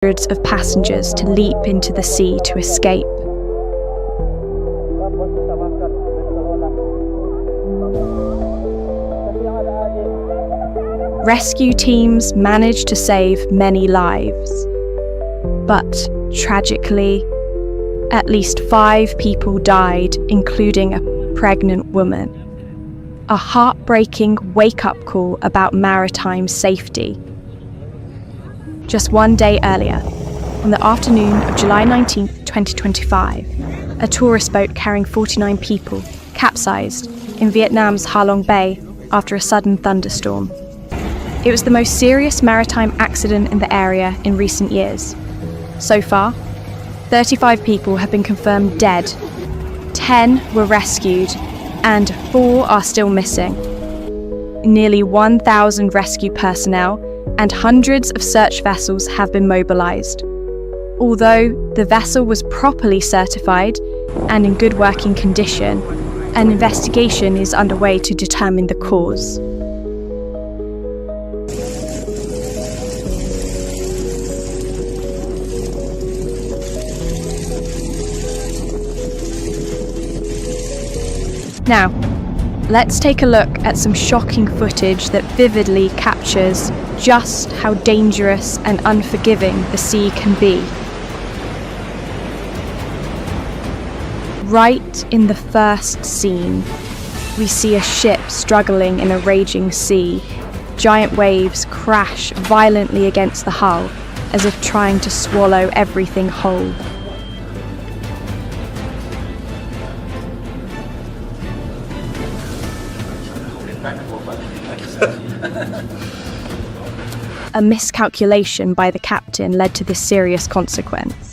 hundreds of passengers to leap into the sea to escape. Rescue teams managed to save many lives, but tragically, at least 5 people died, including a pregnant woman. A heartbreaking wake-up call about maritime safety. Just one day earlier, on the afternoon of July 19, 2025, a tourist boat carrying 49 people capsized in Vietnam's Ha Long Bay after a sudden thunderstorm. It was the most serious maritime accident in the area in recent years. So far, 35 people have been confirmed dead, 10 were rescued, and 4 are still missing. Nearly 1,000 rescue personnel and hundreds of search vessels have been mobilized. Although the vessel was properly certified and in good working condition, an investigation is underway to determine the cause. Now, let's take a look at some shocking footage that vividly captures just how dangerous and unforgiving the sea can be. Right in the first scene, we see a ship struggling in a raging sea. Giant waves crash violently against the hull, as if trying to swallow everything whole. A miscalculation by the captain led to this serious consequence.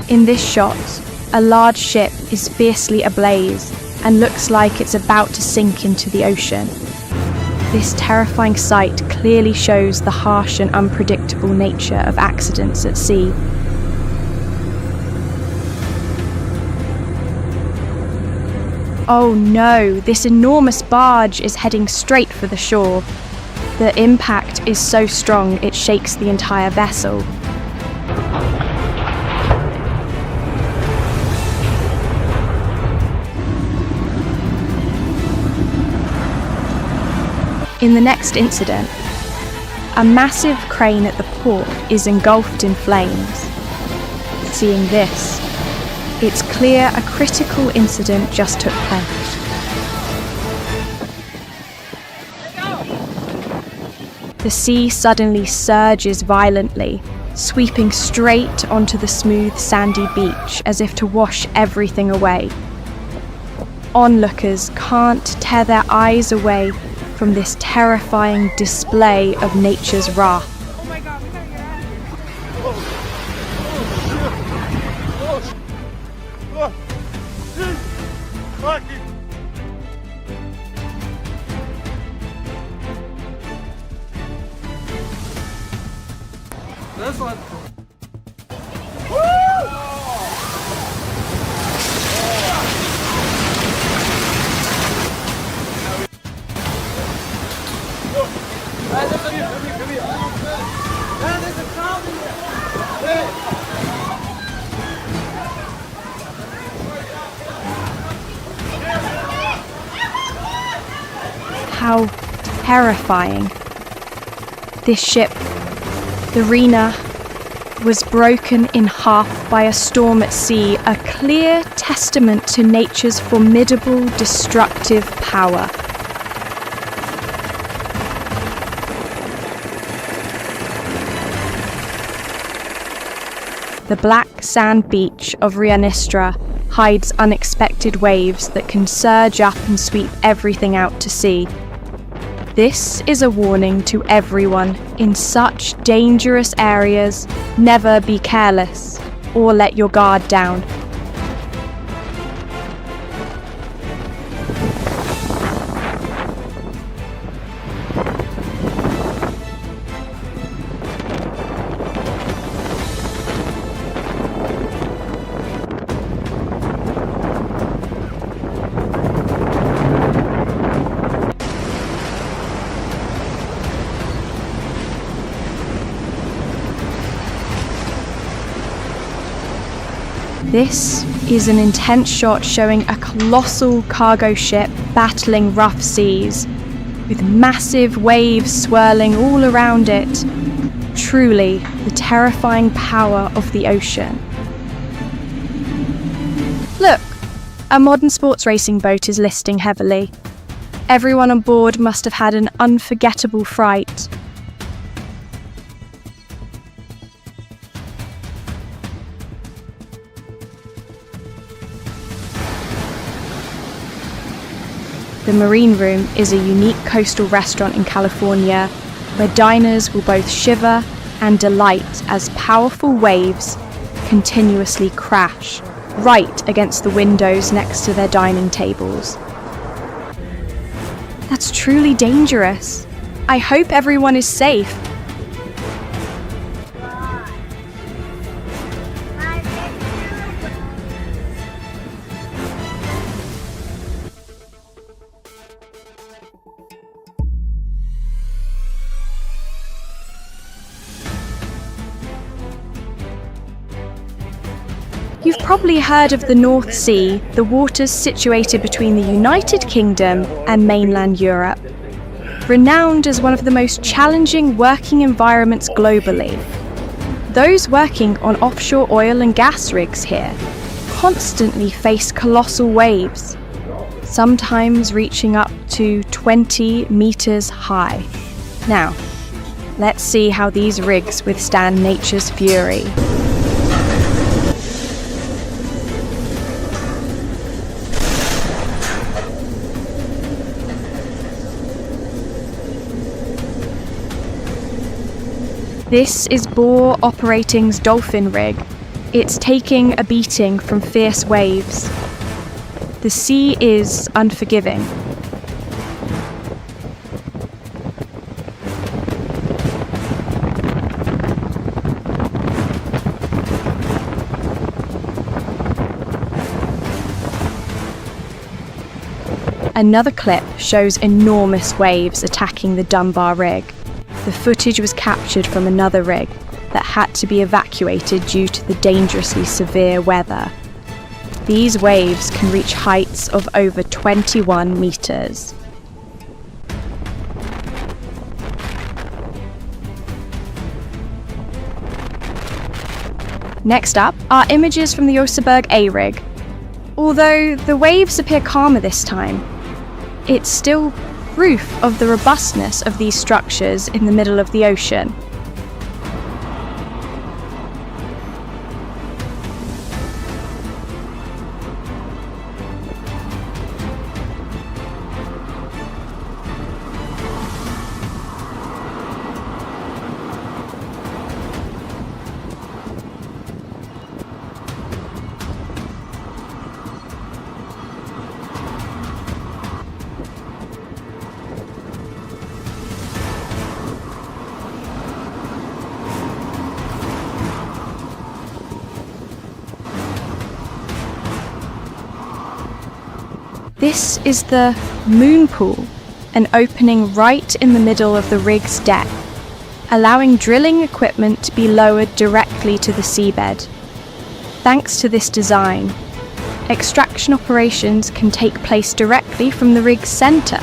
In this shot, a large ship is fiercely ablaze and looks like it's about to sink into the ocean. This terrifying sight clearly shows the harsh and unpredictable nature of accidents at sea. Oh no, this enormous barge is heading straight for the shore. The impact is so strong it shakes the entire vessel. In the next incident, a massive crane at the port is engulfed in flames. Seeing this, it's clear a critical incident just took place. The sea suddenly surges violently, sweeping straight onto the smooth sandy beach as if to wash everything away. Onlookers can't tear their eyes away from this terrifying display of nature's wrath. Oh my God, we gotta get out of here. This one. How terrifying. This ship, the Rena, was broken in half by a storm at sea, a clear testament to nature's formidable destructive power. The black sand beach of Rianistra hides unexpected waves that can surge up and sweep everything out to sea. This is a warning to everyone in such dangerous areas. Never be careless or let your guard down. This is an intense shot showing a colossal cargo ship battling rough seas, with massive waves swirling all around it. Truly, the terrifying power of the ocean. Look, a modern sports racing boat is listing heavily. Everyone on board must have had an unforgettable fright. The Marine Room is a unique coastal restaurant in California where diners will both shiver and delight as powerful waves continuously crash right against the windows next to their dining tables. That's truly dangerous. I hope everyone is safe. You've probably heard of the North Sea, the waters situated between the United Kingdom and mainland Europe. Renowned as one of the most challenging working environments globally. Those working on offshore oil and gas rigs here constantly face colossal waves, sometimes reaching up to 20 meters high. Now, let's see how these rigs withstand nature's fury. This is Bore Operating's Dolphin rig. It's taking a beating from fierce waves. The sea is unforgiving. Another clip shows enormous waves attacking the Dunbar rig. The footage was captured from another rig that had to be evacuated due to the dangerously severe weather. These waves can reach heights of over 21 meters. Next up are images from the Oseberg A rig. Although the waves appear calmer this time, it's still proof of the robustness of these structures in the middle of the ocean. This is the moon pool, an opening right in the middle of the rig's deck, allowing drilling equipment to be lowered directly to the seabed. Thanks to this design, extraction operations can take place directly from the rig's center.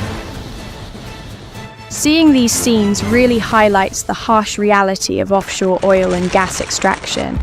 Seeing these scenes really highlights the harsh reality of offshore oil and gas extraction.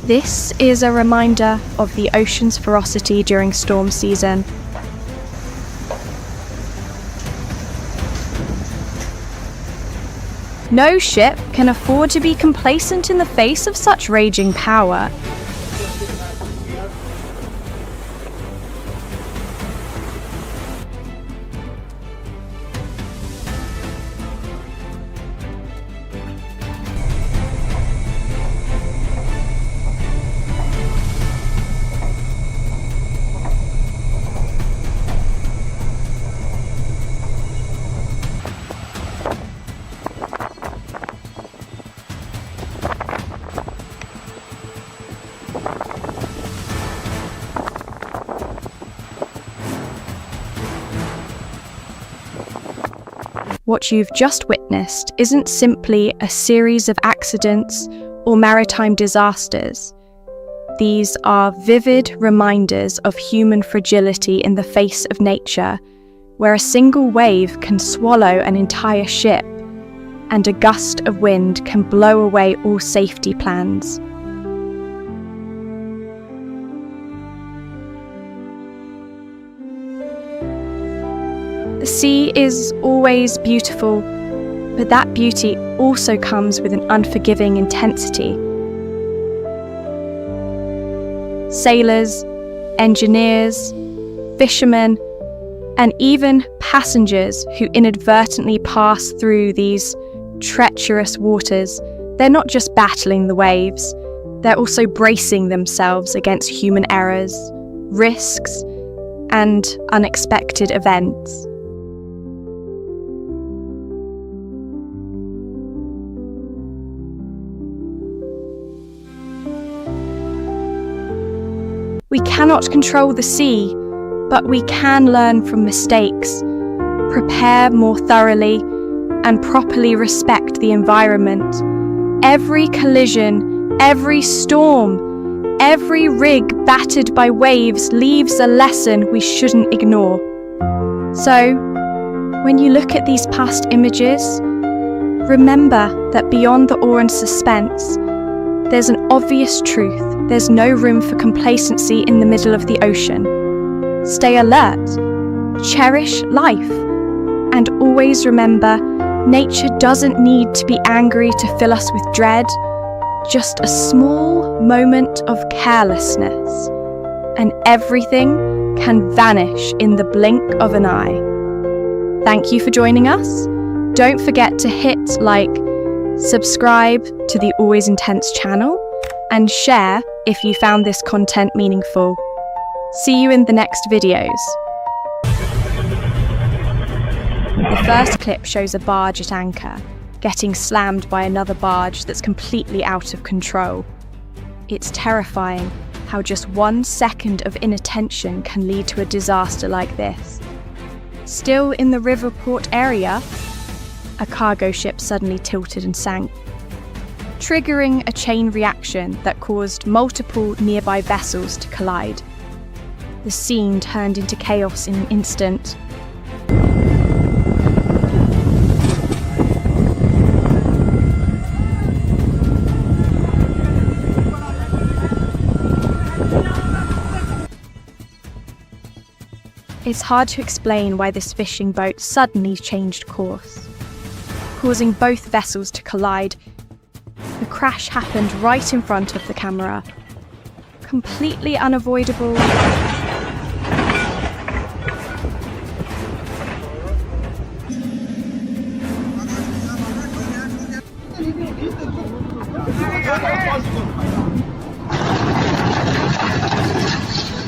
This is a reminder of the ocean's ferocity during storm season. No ship can afford to be complacent in the face of such raging power. What you've just witnessed isn't simply a series of accidents or maritime disasters. These are vivid reminders of human fragility in the face of nature, where a single wave can swallow an entire ship, and a gust of wind can blow away all safety plans. The sea is always beautiful, but that beauty also comes with an unforgiving intensity. Sailors, engineers, fishermen, and even passengers who inadvertently pass through these treacherous waters, they're not just battling the waves, they're also bracing themselves against human errors, risks, and unexpected events. We cannot control the sea, but we can learn from mistakes, prepare more thoroughly, and properly respect the environment. Every collision, every storm, every rig battered by waves leaves a lesson we shouldn't ignore. So, when you look at these past images, remember that beyond the awe and suspense, there's an obvious truth. There's no room for complacency in the middle of the ocean. Stay alert, cherish life, and always remember, nature doesn't need to be angry to fill us with dread. Just a small moment of carelessness, and everything can vanish in the blink of an eye. Thank you for joining us. Don't forget to hit like, subscribe to the Always Intense channel, and share if you found this content meaningful. See you in the next videos. The first clip shows a barge at anchor, getting slammed by another barge that's completely out of control. It's terrifying how just 1 second of inattention can lead to a disaster like this. Still in the river port area, a cargo ship suddenly tilted and sank, triggering a chain reaction that caused multiple nearby vessels to collide. The scene turned into chaos in an instant. It's hard to explain why this fishing boat suddenly changed course, causing both vessels to collide. The crash happened right in front of the camera. Completely unavoidable.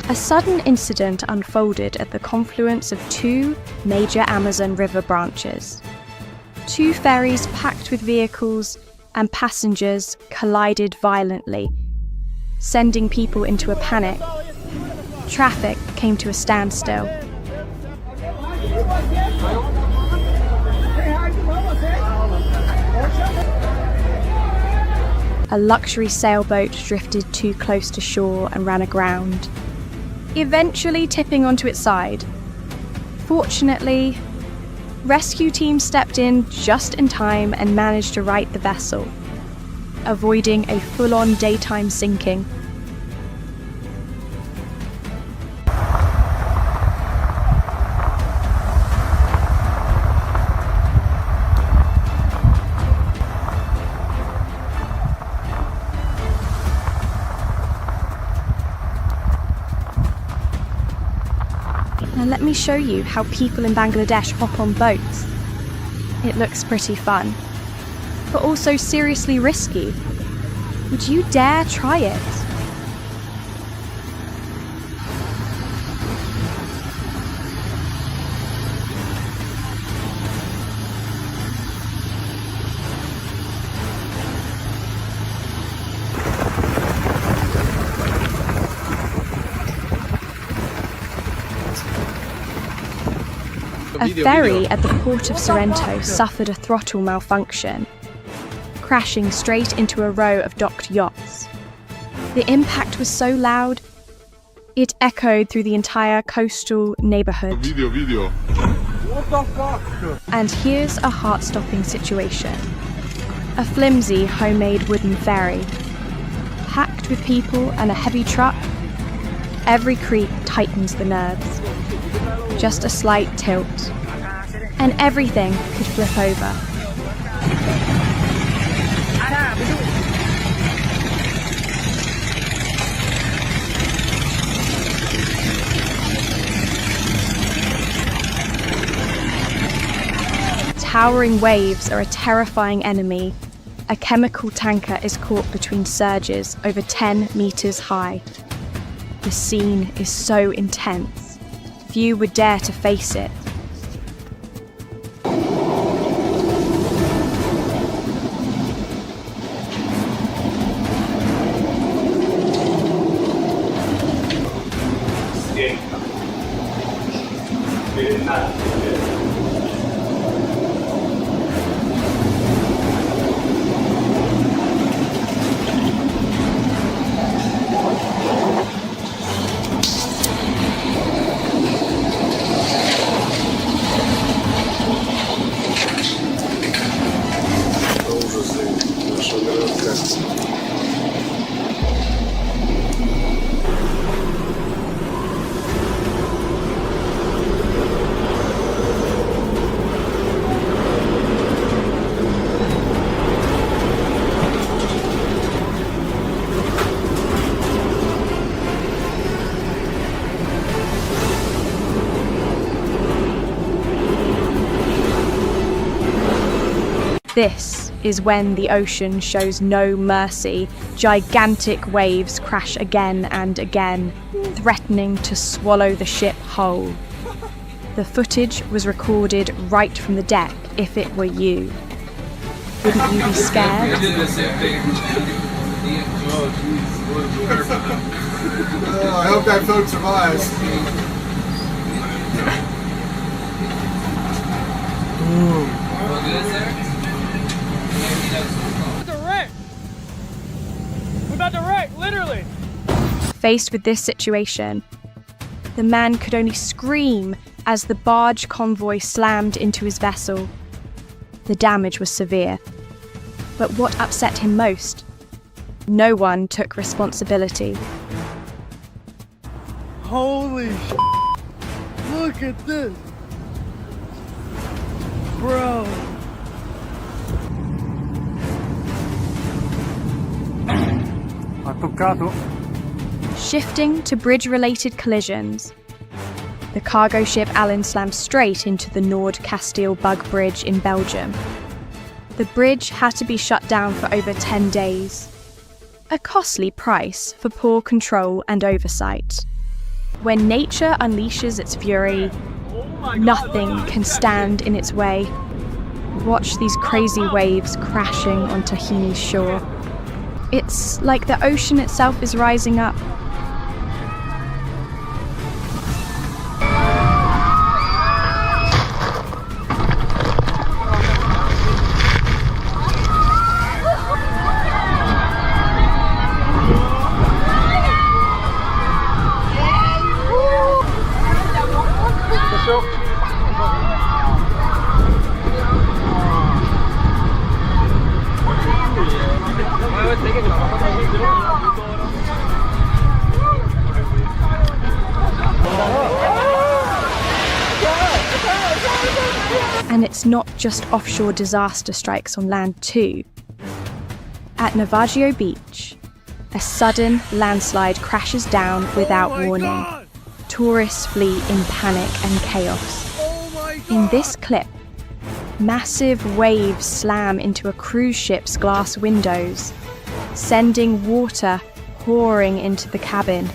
A sudden incident unfolded at the confluence of 2 major Amazon River branches. 2 ferries packed with vehicles and passengers collided violently, sending people into a panic. Traffic came to a standstill. A luxury sailboat drifted too close to shore and ran aground, eventually tipping onto its side. Fortunately, rescue teams stepped in just in time and managed to right the vessel. avoiding a full-on daytime sinking. Now let me show you how people in Bangladesh hop on boats. It looks pretty fun, but also seriously risky. Would you dare try it? A ferry at the port of Sorrento suffered a throttle malfunction, crashing straight into a row of docked yachts. The impact was so loud, it echoed through the entire coastal neighborhood. What the fuck? And here's a heart-stopping situation. A flimsy, homemade wooden ferry, packed with people and a heavy truck. Every creak tightens the nerves. Just a slight tilt, and everything could flip over. Towering waves are a terrifying enemy. A chemical tanker is caught between surges over 10 meters high. The scene is so intense, few would dare to face it. This is when the ocean shows no mercy. Gigantic waves crash again and again, threatening to swallow the ship whole. The footage was recorded right from the deck. If it were you, wouldn't you be scared? I hope that boat survives. We're about to wreck, literally. Faced with this situation, the man could only scream as the barge convoy slammed into his vessel. The damage was severe, but what upset him most? No one took responsibility. Holy sh**. Look at this. Bro. Ha toccato. Shifting to bridge-related collisions, the cargo ship Allen slammed straight into the Noord-Kasteel Bug Bridge in Belgium. The bridge had to be shut down for over 10 days. A costly price for poor control and oversight. When nature unleashes its fury, nothing can stand in its way. Watch these crazy waves crashing on Tahini's shore. It's like the ocean itself is rising up. And it's not just offshore disaster strikes on land too. At Navajo Beach, a sudden landslide crashes down without warning. God! Tourists flee in panic and chaos. Oh my God! In this clip, massive waves slam into a cruise ship's glass windows, sending water pouring into the cabin.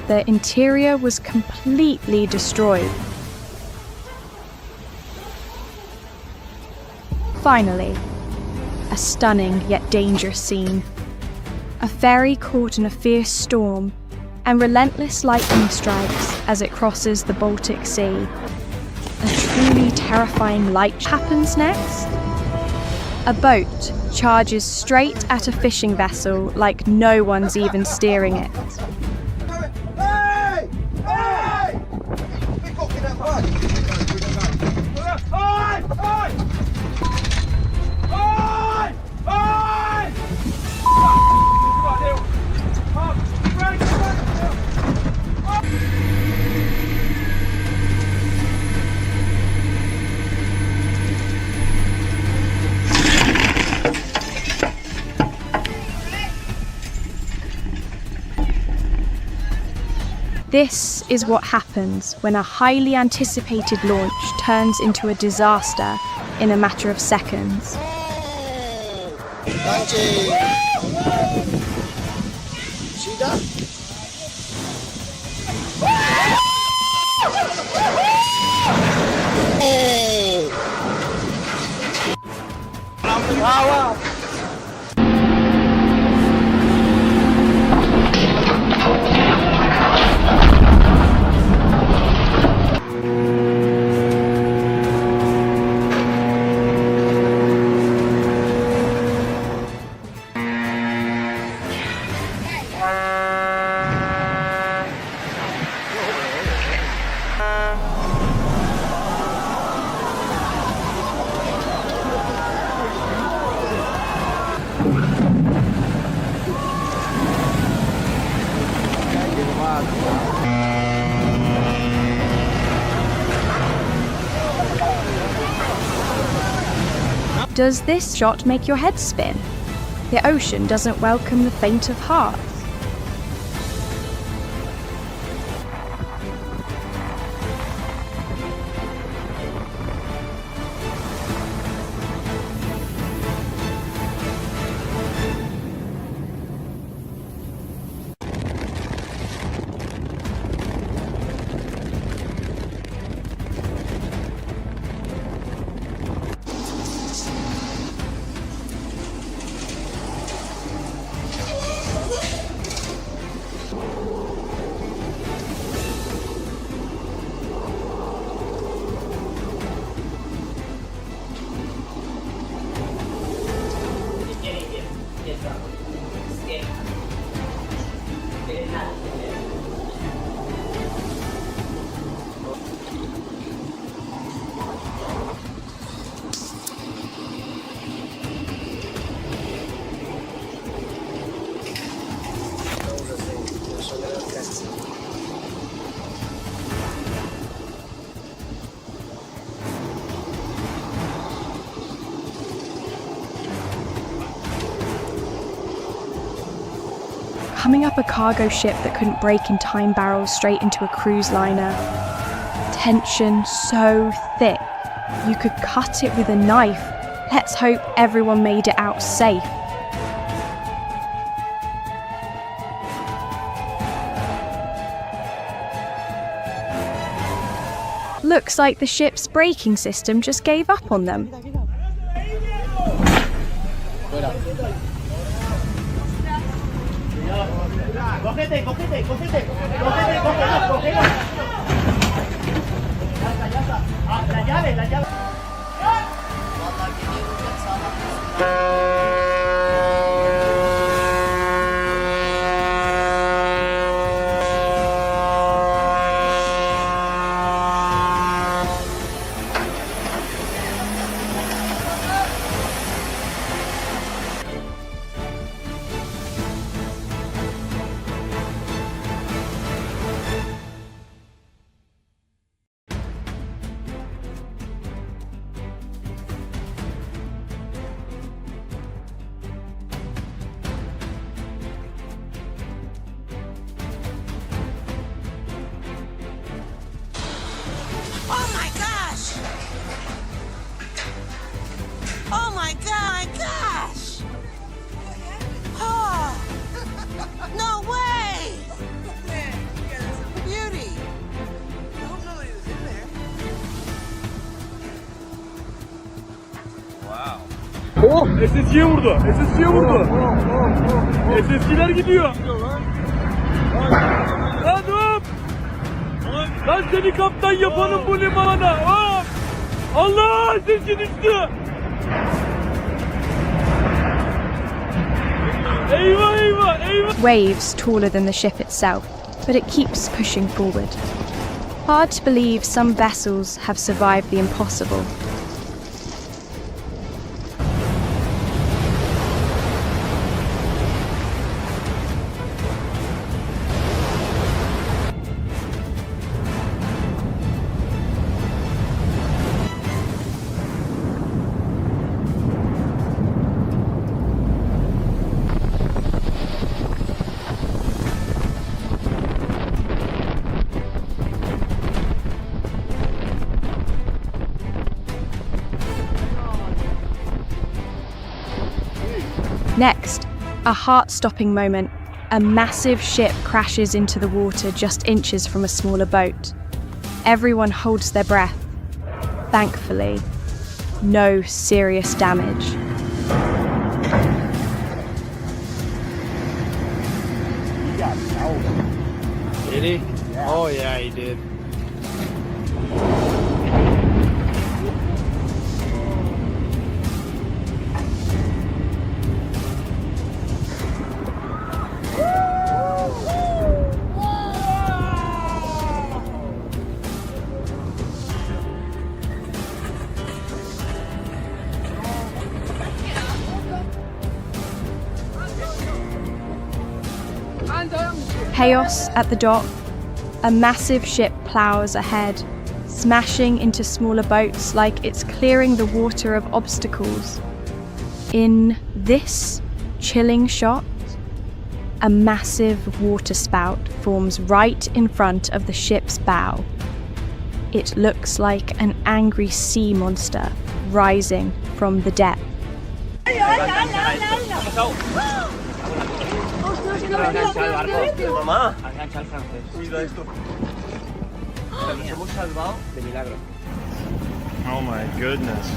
The interior was completely destroyed. Finally, a stunning yet dangerous scene. A ferry caught in a fierce storm, and relentless lightning strikes as it crosses the Baltic Sea. A truly terrifying light happens next. A boat charges straight at a fishing vessel like no one's even steering it. Hey! Hey! Pick up in that bag. Hey! Hey! This is what happens when a highly anticipated launch turns into a disaster in a matter of seconds. Angie! See that? Wow! Does this shot make your head spin? The ocean doesn't welcome the faint of heart. Coming up a cargo ship that couldn't break in time barrels straight into a cruise liner. Tension so thick, you could cut it with a knife. Let's hope everyone made it out safe. Looks like the ship's braking system just gave up on them. Cógete, cógete, cógete, cógete, cógete. Ya está. Ah, la llave, la llave. SSG'ye vurdu. SSG'ye vurdu. SSG'ler gidiyor. Lan hop. Lan seni kaptan yapalım bu limana. Hop. Allah, SSG düştü. Eyvah eyvah eyvah. Waves taller than the ship itself, but it keeps pushing forward. Hard to believe some vessels have survived the impossible. Next, a heart-stopping moment. A massive ship crashes into the water just inches from a smaller boat. Everyone holds their breath. Thankfully, no serious damage. Did he? Oh yeah, he did. Chaos at the dock. A massive ship plows ahead, smashing into smaller boats like it's clearing the water of obstacles. In this chilling shot, a massive waterspout forms right in front of the ship's bow. It looks like an angry sea monster rising from the depth. Mamá, engancha al francés. Cuida esto. Nos hemos salvado de milagro. Oh my goodness.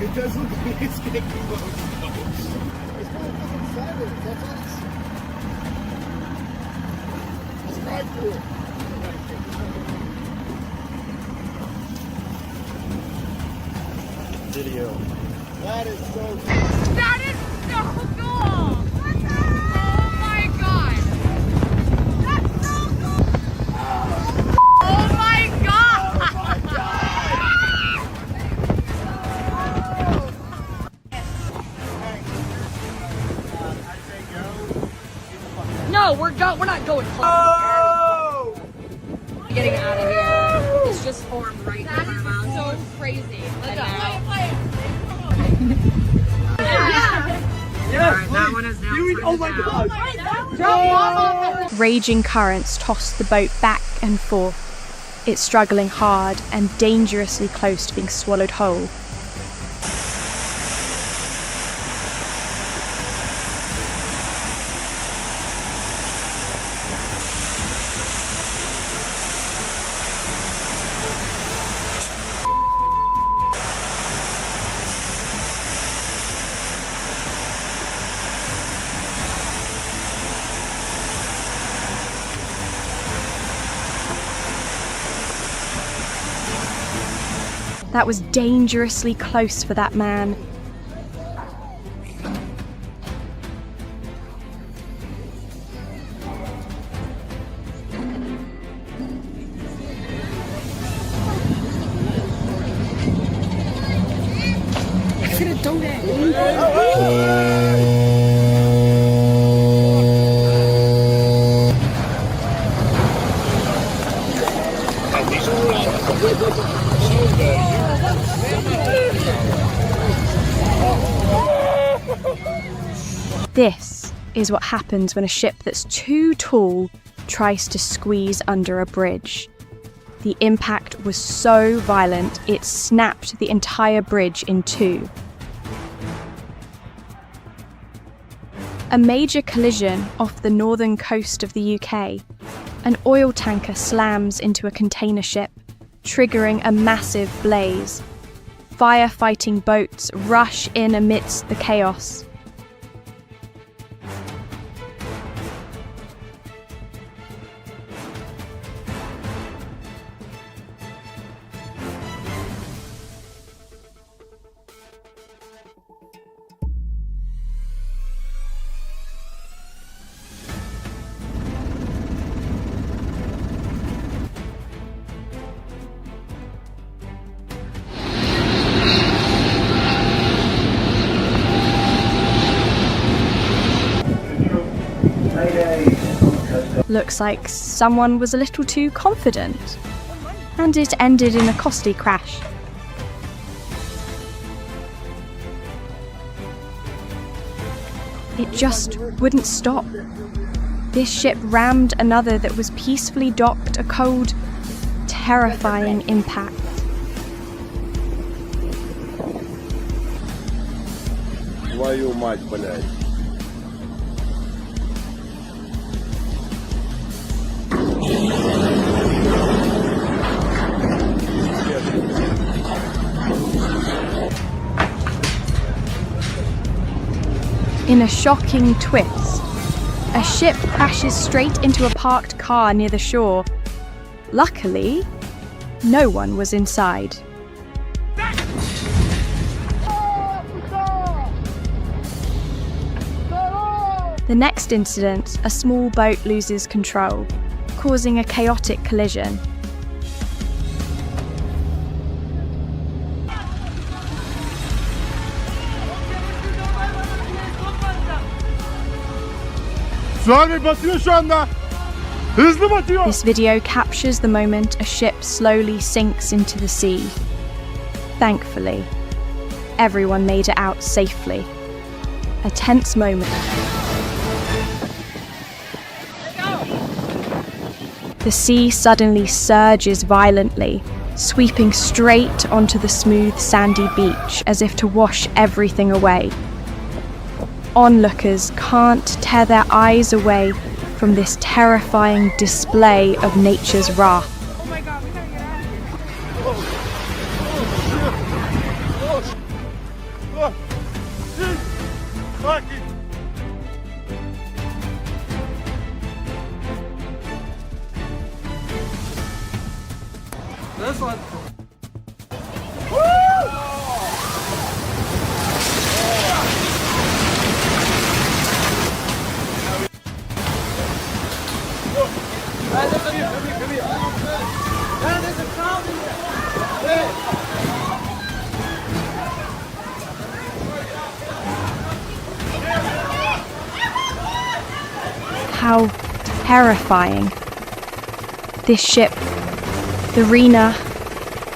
It does look like it's getting close. It's going to fucking silence. That's all it's. Let's drive through it. Video. That is so cool. That is so cool! Oh my god! That's so cool! Oh my god! No, we're not going close. Oh! Getting out of here. It's just formed right now. That's so crazy. Let's go. Yes! That one is now. Oh my god! Raging currents toss the boat back and forth. It's struggling hard and dangerously close to being swallowed whole. That was dangerously close for that man. This is what happens when a ship that's too tall tries to squeeze under a bridge. The impact was so violent, it snapped the entire bridge in two. A major collision off the northern coast of the UK. An oil tanker slams into a container ship, triggering a massive blaze. firefighting boats rush in amidst the chaos. Looks like someone was a little too confident, and it ended in a costly crash. It just wouldn't stop. This ship rammed another that was peacefully docked, a cold, terrifying impact. Твою мать, блядь. In a shocking twist, a ship crashes straight into a parked car near the shore. Luckily, no one was inside. The next incident, a small boat loses control, causing a chaotic collision. Tsunami batıyor şu anda. Hızlı batıyor. This video captures the moment a ship slowly sinks into the sea. Thankfully, everyone made it out safely. A tense moment. The sea suddenly surges violently, sweeping straight onto the smooth sandy beach as if to wash everything away. Onlookers can't tear their eyes away from this terrifying display of nature's wrath. Oh my god, we gotta get out of here. Sakin. This one. There's a crowd in there. How terrifying. This ship, the Rena,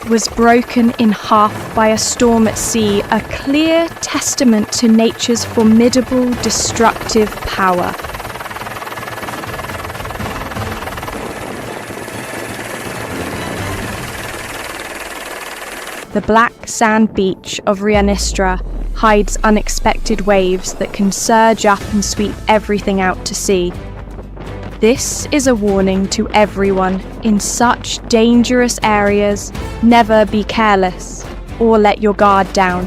was broken in half by a storm at sea, a clear testament to nature's formidable destructive power. The black sand beach of Rianistra hides unexpected waves that can surge up and sweep everything out to sea. This is a warning to everyone in such dangerous areas. Never be careless or let your guard down.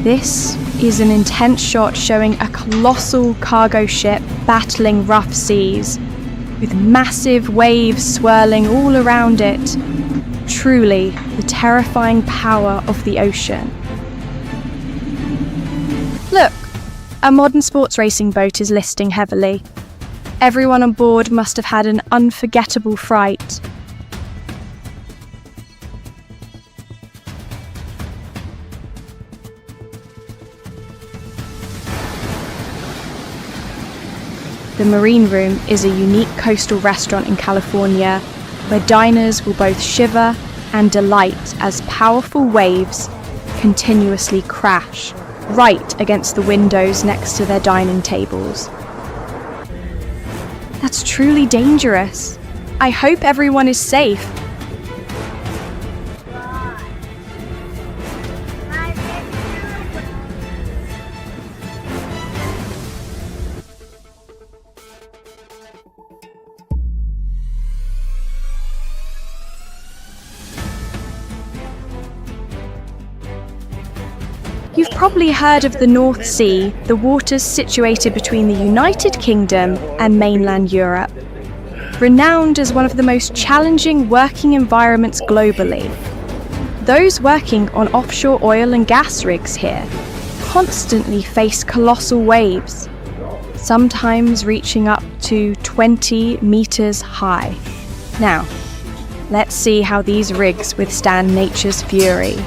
This is an intense shot showing a colossal cargo ship battling rough seas, with massive waves swirling all around it. Truly the terrifying power of the ocean. Look, a modern sports racing boat is listing heavily. Everyone on board must have had an unforgettable fright. The Marine Room is a unique coastal restaurant in California where diners will both shiver and delight as powerful waves continuously crash right against the windows next to their dining tables. That's truly dangerous. I hope everyone is safe. You've probably heard of the North Sea, the waters situated between the United Kingdom and mainland Europe. Renowned as one of the most challenging working environments globally. Those working on offshore oil and gas rigs here constantly face colossal waves, sometimes reaching up to 20 meters high. Now, let's see how these rigs withstand nature's fury.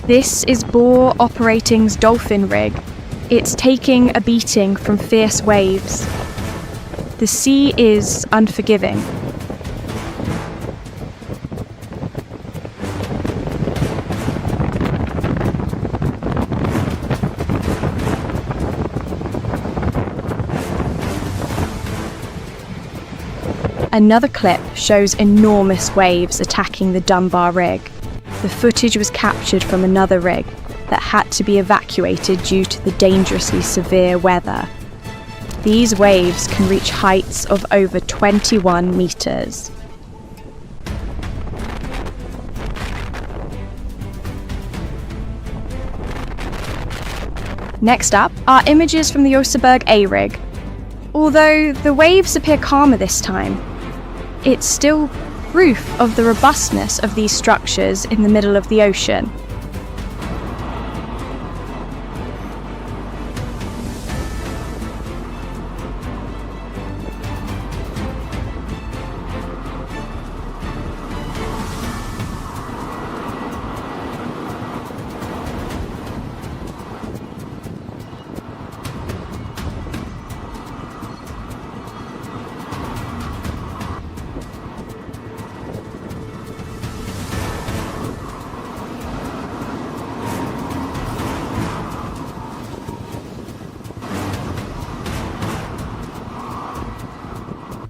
This is Bore Operating's Dolphin rig. It's taking a beating from fierce waves. The sea is unforgiving. Another clip shows enormous waves attacking the Dunbar rig. The footage was captured from another rig that had to be evacuated due to the dangerously severe weather. These waves can reach heights of over 21 meters. Next up are images from the Oseberg A rig. Although the waves appear calmer this time, it's still proof of the robustness of these structures in the middle of the ocean.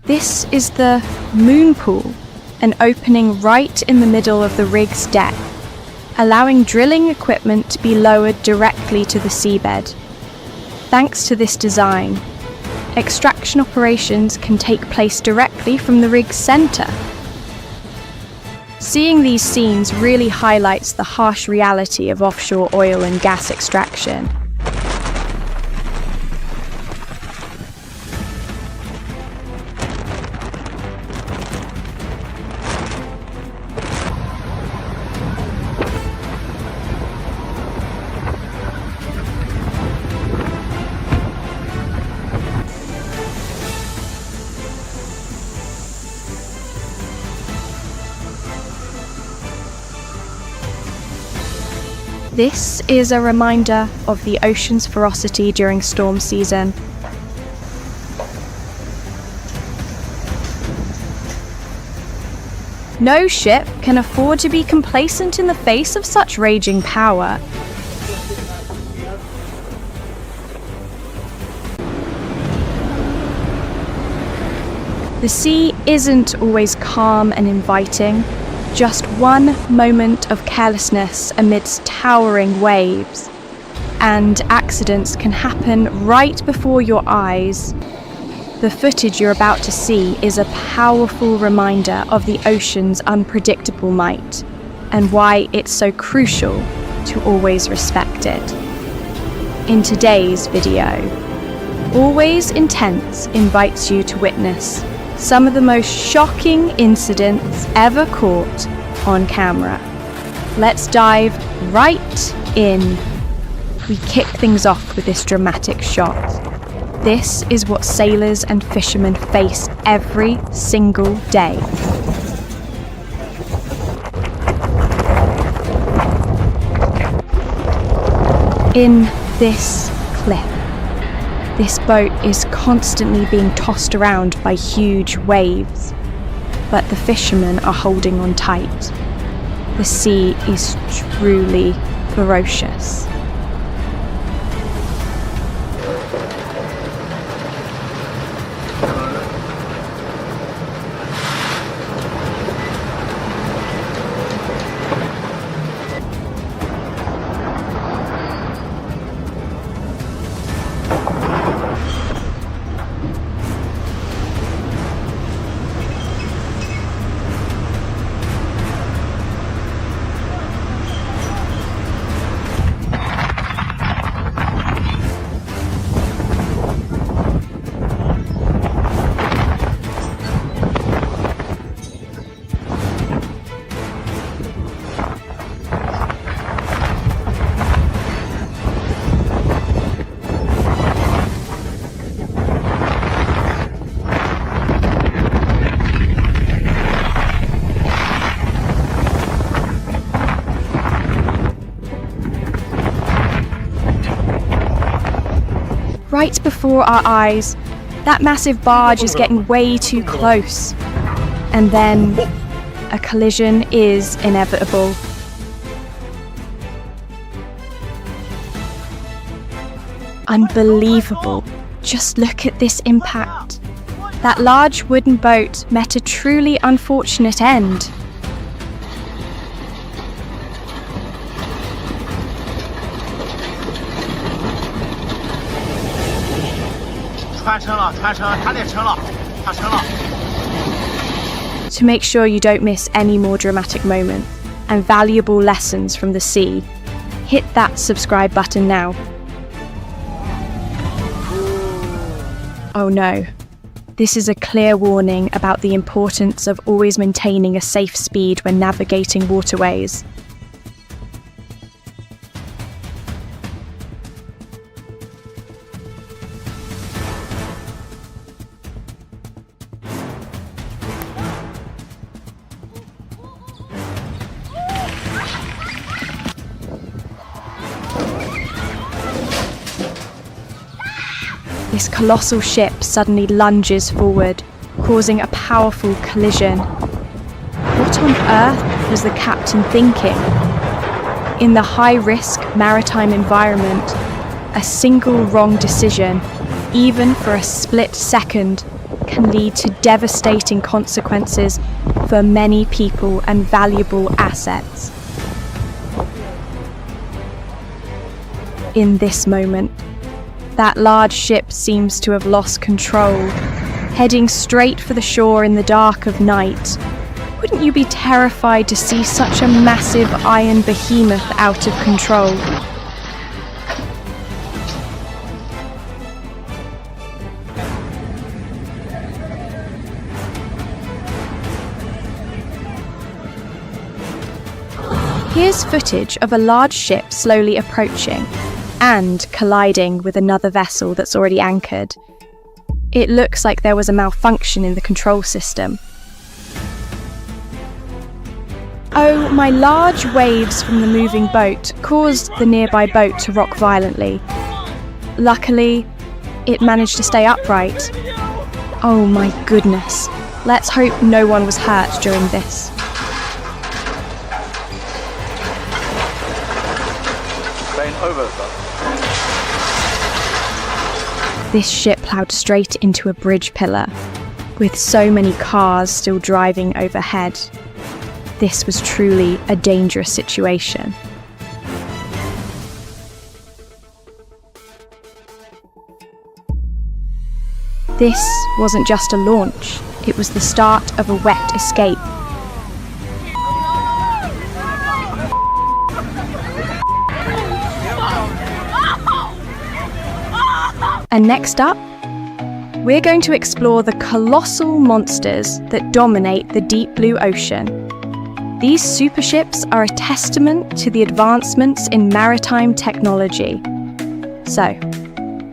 This is the moon pool, an opening right in the middle of the rig's deck, allowing drilling equipment to be lowered directly to the seabed. Thanks to this design, extraction operations can take place directly from the rig's center. Seeing these scenes really highlights the harsh reality of offshore oil and gas extraction. This is a reminder of the ocean's ferocity during storm season. No ship can afford to be complacent in the face of such raging power. The sea isn't always calm and inviting. Just one moment of carelessness amidst towering waves, and accidents can happen right before your eyes. The footage you're about to see is a powerful reminder of the ocean's unpredictable might, and why it's so crucial to always respect it. In today's video, Always Intense invites you to witness some of the most shocking incidents ever caught on camera. Let's dive right in. We kick things off with this dramatic shot. This is what sailors and fishermen face every single day. In this cliff. This boat is constantly being tossed around by huge waves, but the fishermen are holding on tight. The sea is truly ferocious. Right before our eyes, that massive barge is getting way too close. And then a collision is inevitable. Unbelievable. Just look at this impact. That large wooden boat met a truly unfortunate end. To make sure you don't miss any more dramatic moments and valuable lessons from the sea, hit that subscribe button now. Oh no, this is a clear warning about the importance of always maintaining a safe speed when navigating waterways. This colossal ship suddenly lunges forward, causing a powerful collision. What on earth was the captain thinking? In the high-risk maritime environment, a single wrong decision, even for a split second, can lead to devastating consequences for many people and valuable assets. In this moment, that large ship seems to have lost control, heading straight for the shore in the dark of night. Wouldn't you be terrified to see such a massive iron behemoth out of control? Here's footage of a large ship slowly approaching and colliding with another vessel that's already anchored. It looks like there was a malfunction in the control system. Oh, my large waves from the moving boat caused the nearby boat to rock violently. Luckily, it managed to stay upright. Oh my goodness. Let's hope no one was hurt during this. This ship ploughed straight into a bridge pillar, with so many cars still driving overhead. This was truly a dangerous situation. This wasn't just a launch, it was the start of a wet escape. And next up, we're going to explore the colossal monsters that dominate the deep blue ocean. These superships are a testament to the advancements in maritime technology. So,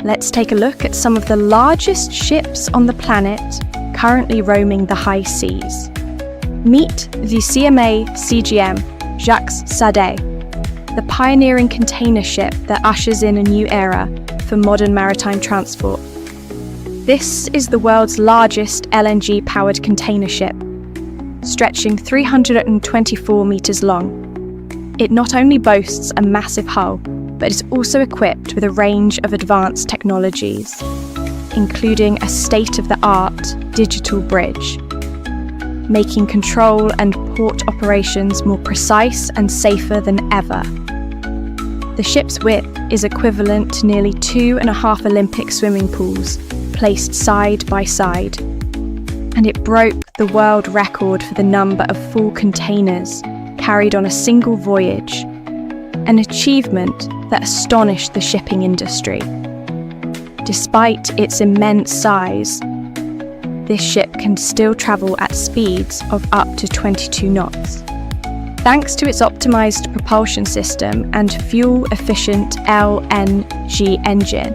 let's take a look at some of the largest ships on the planet currently roaming the high seas. Meet the CMA CGM Jacques Sade, the pioneering container ship that ushers in a new era for modern maritime transport. This is the world's largest LNG-powered container ship, stretching 324 meters long. It not only boasts a massive hull, but is also equipped with a range of advanced technologies, including a state-of-the-art digital bridge, making control and port operations more precise and safer than ever. The ship's width is equivalent to nearly 2.5 Olympic swimming pools placed side by side, and it broke the world record for the number of full containers carried on a single voyage, an achievement that astonished the shipping industry. Despite its immense size, this ship can still travel at speeds of up to 22 knots. Thanks to its optimized propulsion system and fuel-efficient LNG engine,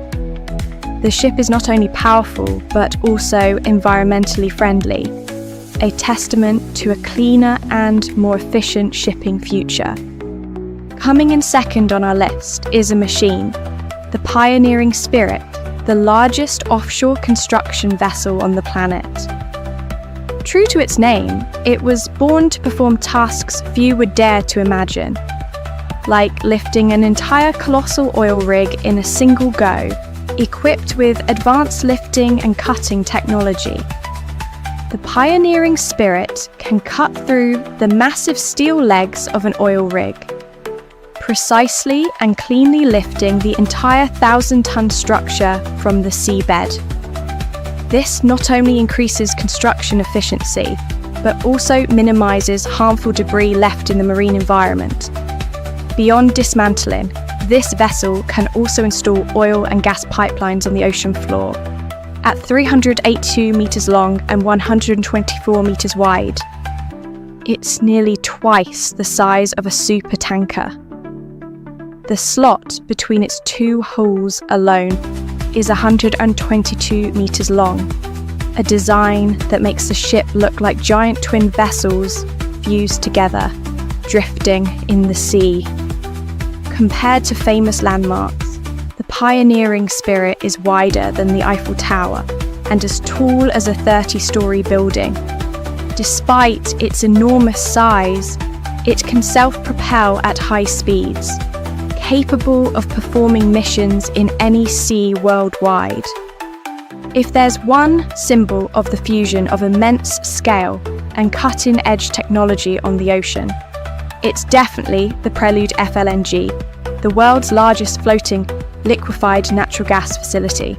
the ship is not only powerful but also environmentally friendly, a testament to a cleaner and more efficient shipping future. Coming in second on our list is a machine, the Pioneering Spirit, the largest offshore construction vessel on the planet. True to its name, it was born to perform tasks few would dare to imagine, like lifting an entire colossal oil rig in a single go, equipped with advanced lifting and cutting technology. The Pioneering Spirit can cut through the massive steel legs of an oil rig, precisely and cleanly lifting the entire 1,000-ton structure from the seabed. This not only increases construction efficiency, but also minimizes harmful debris left in the marine environment. Beyond dismantling, this vessel can also install oil and gas pipelines on the ocean floor. At 382 meters long and 124 meters wide, it's nearly twice the size of a supertanker. The slot between its two hulls alone is 122 meters long, a design that makes the ship look like giant twin vessels fused together, drifting in the sea. Compared to famous landmarks, the Pioneering Spirit is wider than the Eiffel Tower and as tall as a 30-story building. Despite its enormous size, it can self-propel at high speeds, capable of performing missions in any sea worldwide. If there's one symbol of the fusion of immense scale and cutting-edge technology on the ocean, it's definitely the Prelude FLNG, the world's largest floating liquefied natural gas facility.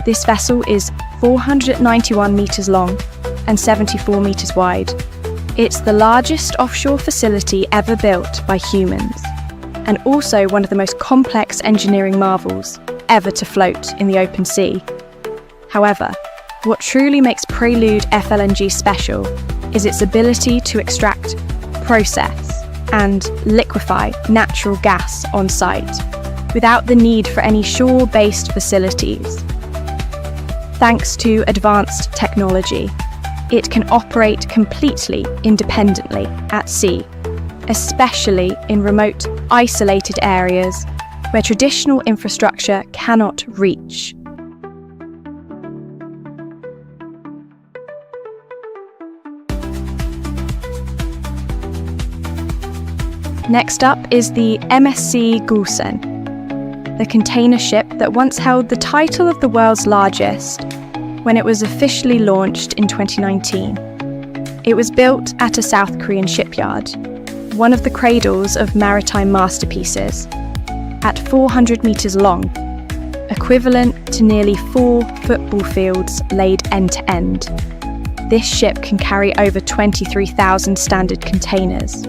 This vessel is 491 meters long and 74 meters wide. It's the largest offshore facility ever built by humans, and also one of the most complex engineering marvels ever to float in the open sea. However, what truly makes Prelude FLNG special is its ability to extract, process, and liquefy natural gas on site, without the need for any shore-based facilities. Thanks to advanced technology, it can operate completely independently at sea, especially in remote, isolated areas where traditional infrastructure cannot reach. Next up is the MSC Gulsen, the container ship that once held the title of the world's largest when it was officially launched in 2019. It was built at a South Korean shipyard, one of the cradles of maritime masterpieces, at 400 meters long, equivalent to nearly 4 football fields laid end to end. This ship can carry over 23,000 standard containers.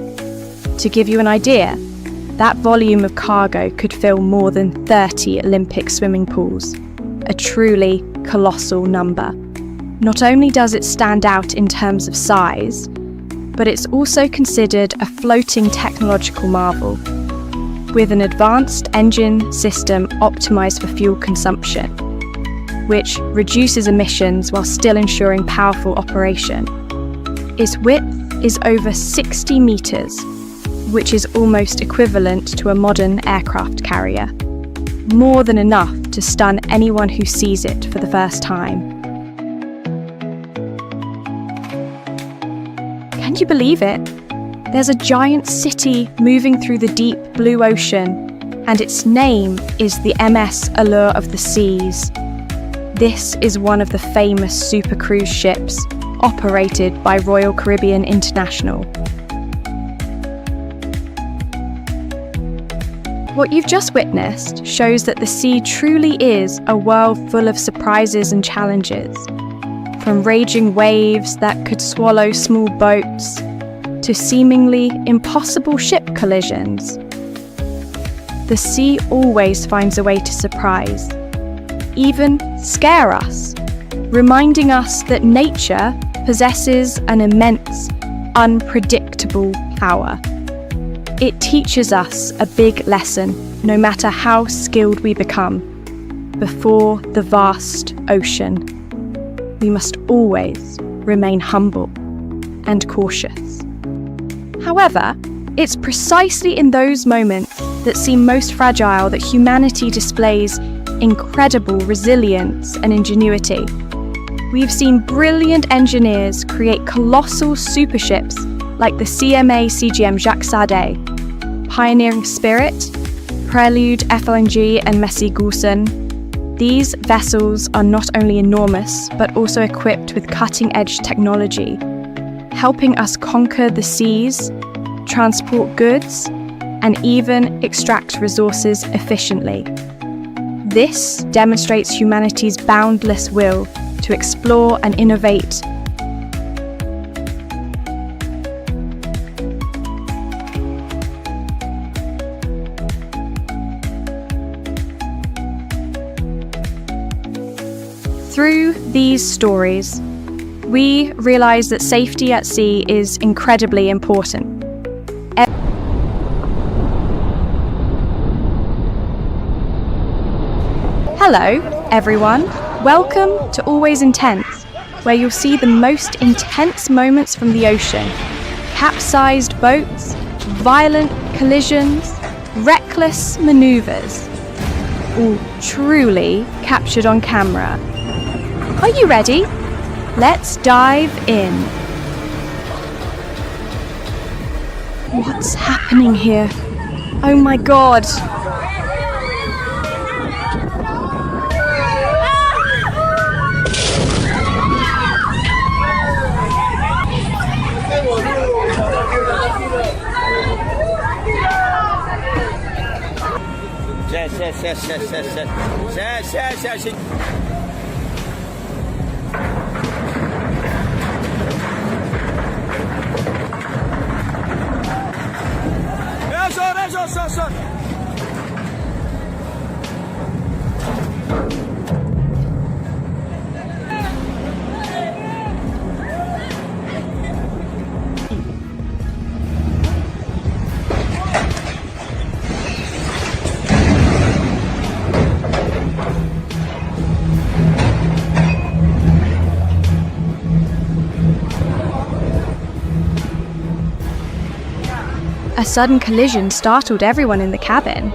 To give you an idea, that volume of cargo could fill more than 30 Olympic swimming pools, a truly colossal number. Not only does it stand out in terms of size, but it's also considered a floating technological marvel, with an advanced engine system optimized for fuel consumption, which reduces emissions while still ensuring powerful operation. Its width is over 60 meters, which is almost equivalent to a modern aircraft carrier, more than enough to stun anyone who sees it for the first time. Can you believe it? There's a giant city moving through the deep blue ocean, and its name is the MS Allure of the Seas. This is one of the famous super cruise ships operated by Royal Caribbean International. What you've just witnessed shows that the sea truly is a world full of surprises and challenges. From raging waves that could swallow small boats to seemingly impossible ship collisions. The sea always finds a way to surprise, even scare us, reminding us that nature possesses an immense, unpredictable power. It teaches us a big lesson, no matter how skilled we become. Before the vast ocean, we must always remain humble and cautious. However, it's precisely in those moments that seem most fragile that humanity displays incredible resilience and ingenuity. We've seen brilliant engineers create colossal superships like the CMA CGM Jacques Sade, Pioneering Spirit, Prelude FLNG and Messi Gulsen. These vessels are not only enormous, but also equipped with cutting-edge technology, helping us conquer the seas, transport goods, and even extract resources efficiently. This demonstrates humanity's boundless will to explore and innovate. Through these stories, we realize that safety at sea is incredibly important. Hello, everyone. Welcome to Always Intense, where you'll see the most intense moments from the ocean. Capsized boats, violent collisions, reckless maneuvers, all truly captured on camera. Are you ready? Let's dive in. What's happening here? Oh my God! Sor. A sudden collision startled everyone in the cabin.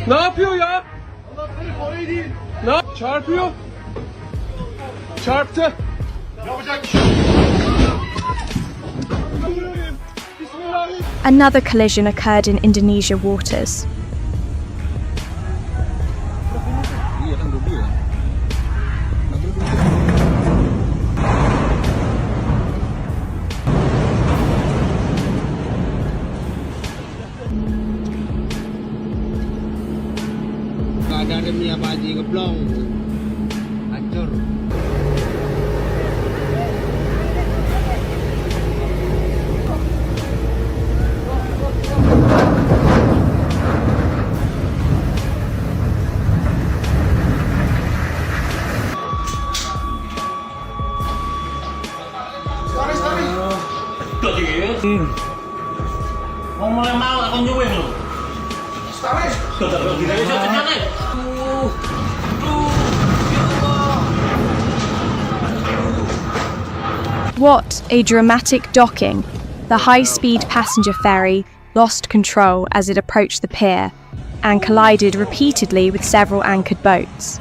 Ne yapıyor ya? Ne? Çarpıyor. Çarptı. Yapacak bir şey yok. Bismillahirrahmanirrahim. Another collision occurred in Indonesia waters. Keadaan ni apa aja ngeblong. Hancur. Mau mulai mau aku nyuwing lu. What a dramatic docking! The high-speed passenger ferry lost control as it approached the pier and collided repeatedly with several anchored boats.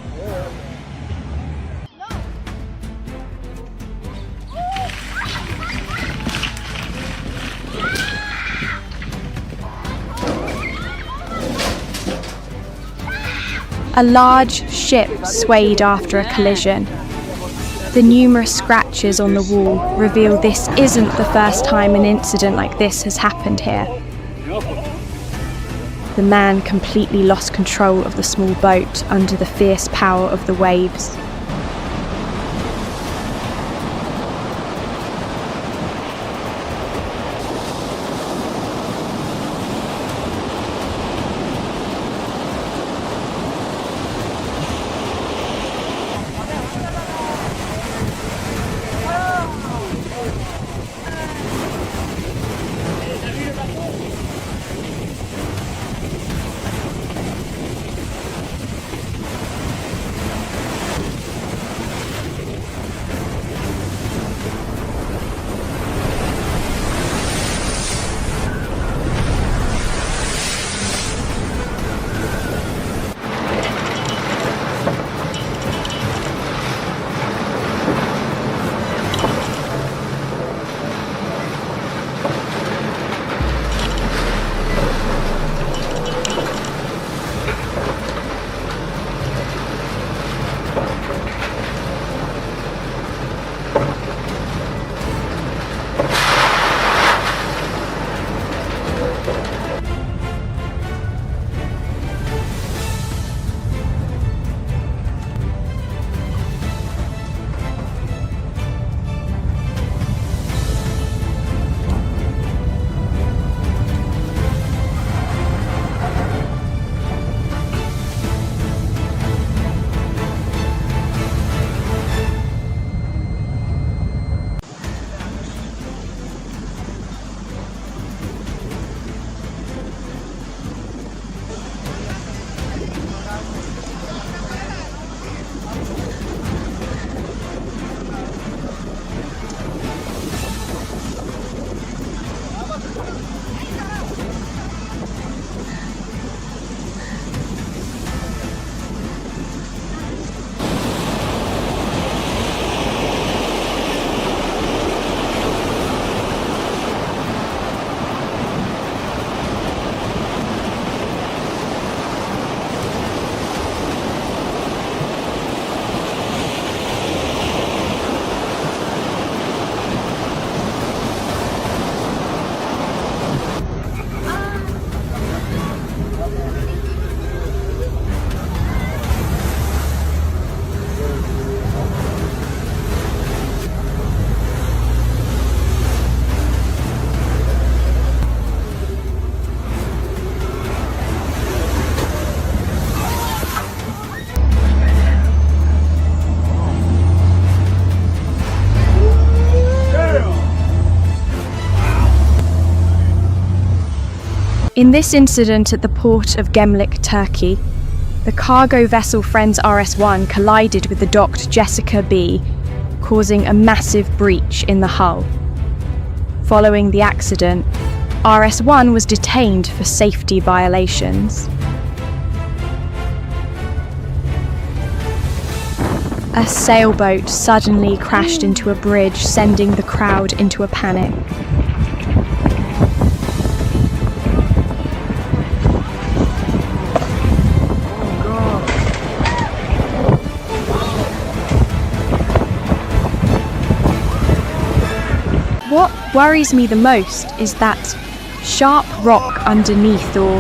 A large ship swayed after a collision. The numerous scratches on the wall reveal this isn't the first time an incident like this has happened here. The man completely lost control of the small boat under the fierce power of the waves. In this incident at the port of Gemlik, Turkey, the cargo vessel Friends RS-1 collided with the docked Jessica B, causing a massive breach in the hull. Following the accident, RS-1 was detained for safety violations. A sailboat suddenly crashed into a bridge, sending the crowd into a panic. What worries me the most is that sharp rock underneath, or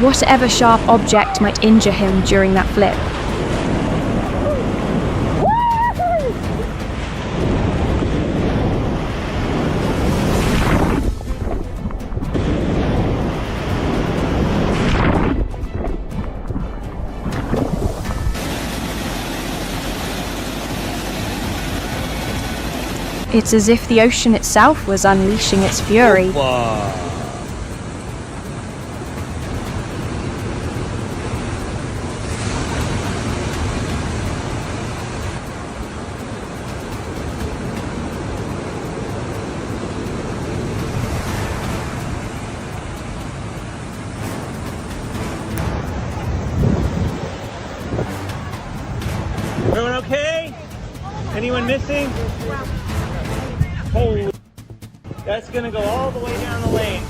whatever sharp object might injure him during that flip. It's as if the ocean itself was unleashing its fury. thing? Holy. That's gonna go all the way down the lane.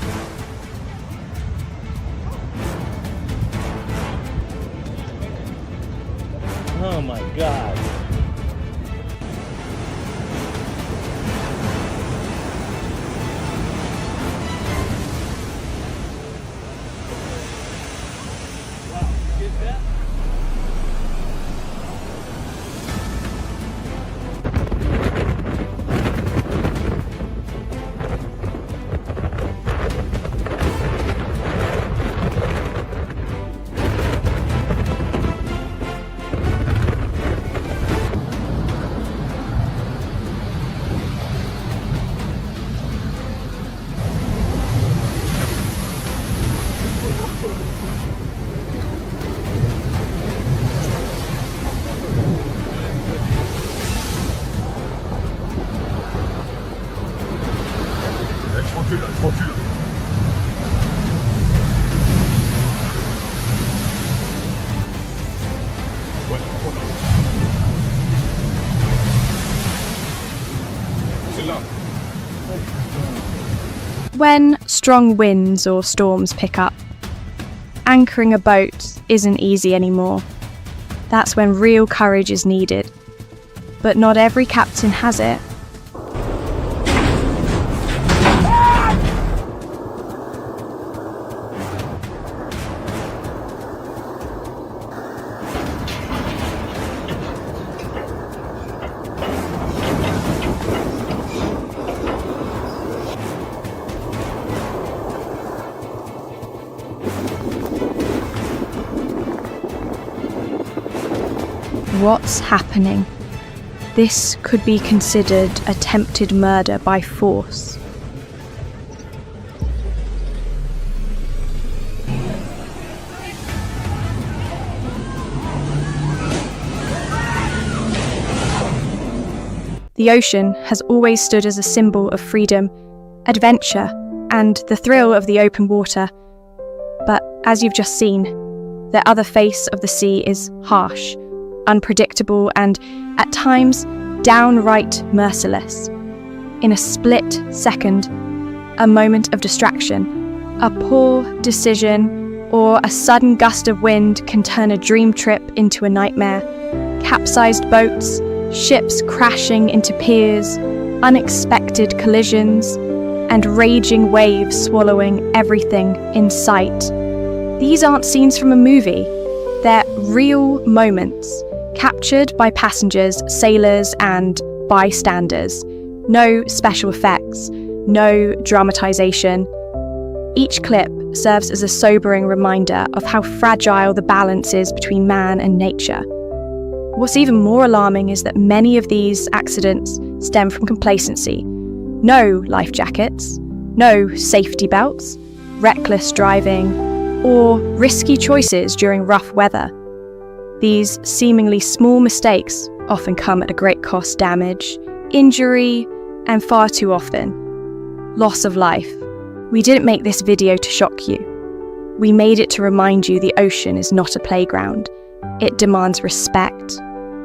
Oh my God. When strong winds or storms pick up, anchoring a boat isn't easy anymore. That's when real courage is needed. But not every captain has it. What's happening? This could be considered attempted murder by force. The ocean has always stood as a symbol of freedom, adventure, and the thrill of the open water. But as you've just seen, the other face of the sea is harsh, unpredictable, and, at times, downright merciless. In a split second, a moment of distraction, a poor decision, or a sudden gust of wind can turn a dream trip into a nightmare. Capsized boats, ships crashing into piers, unexpected collisions, and raging waves swallowing everything in sight. These aren't scenes from a movie. They're real moments, captured by passengers, sailors, and bystanders. No special effects, no dramatization. Each clip serves as a sobering reminder of how fragile the balance is between man and nature. What's even more alarming is that many of these accidents stem from complacency. No life jackets, no safety belts, reckless driving, or risky choices during rough weather. These seemingly small mistakes often come at a great cost: damage, injury, and far too often, loss of life. We didn't make this video to shock you. We made it to remind you the ocean is not a playground. It demands respect,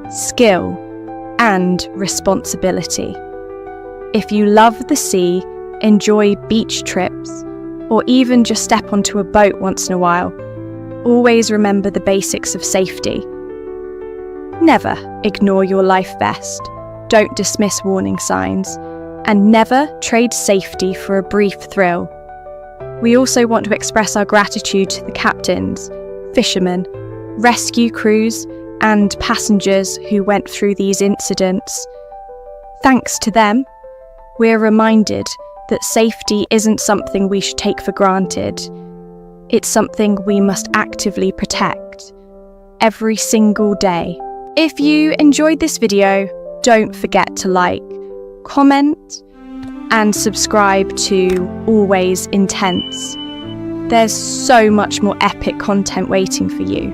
skill, and responsibility. If you love the sea, enjoy beach trips, or even just step onto a boat once in a while, always remember the basics of safety. Never ignore your life vest, don't dismiss warning signs, and never trade safety for a brief thrill. We also want to express our gratitude to the captains, fishermen, rescue crews, and passengers who went through these incidents. Thanks to them, we're reminded that safety isn't something we should take for granted. It's something we must actively protect every single day. If you enjoyed this video, don't forget to like, comment, and subscribe to Always Intense. There's so much more epic content waiting for you.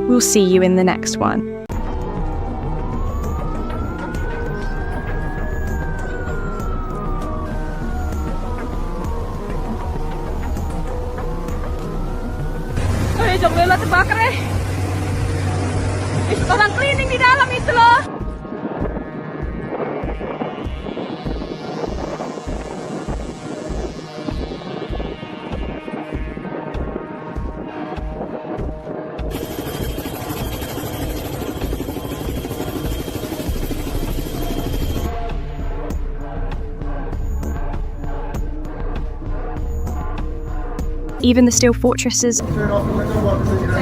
We'll see you in the next one. Jangan lewat terbakar Orang cleaning di dalam itu loh. Even the steel fortresses Turn off the window well, so you know.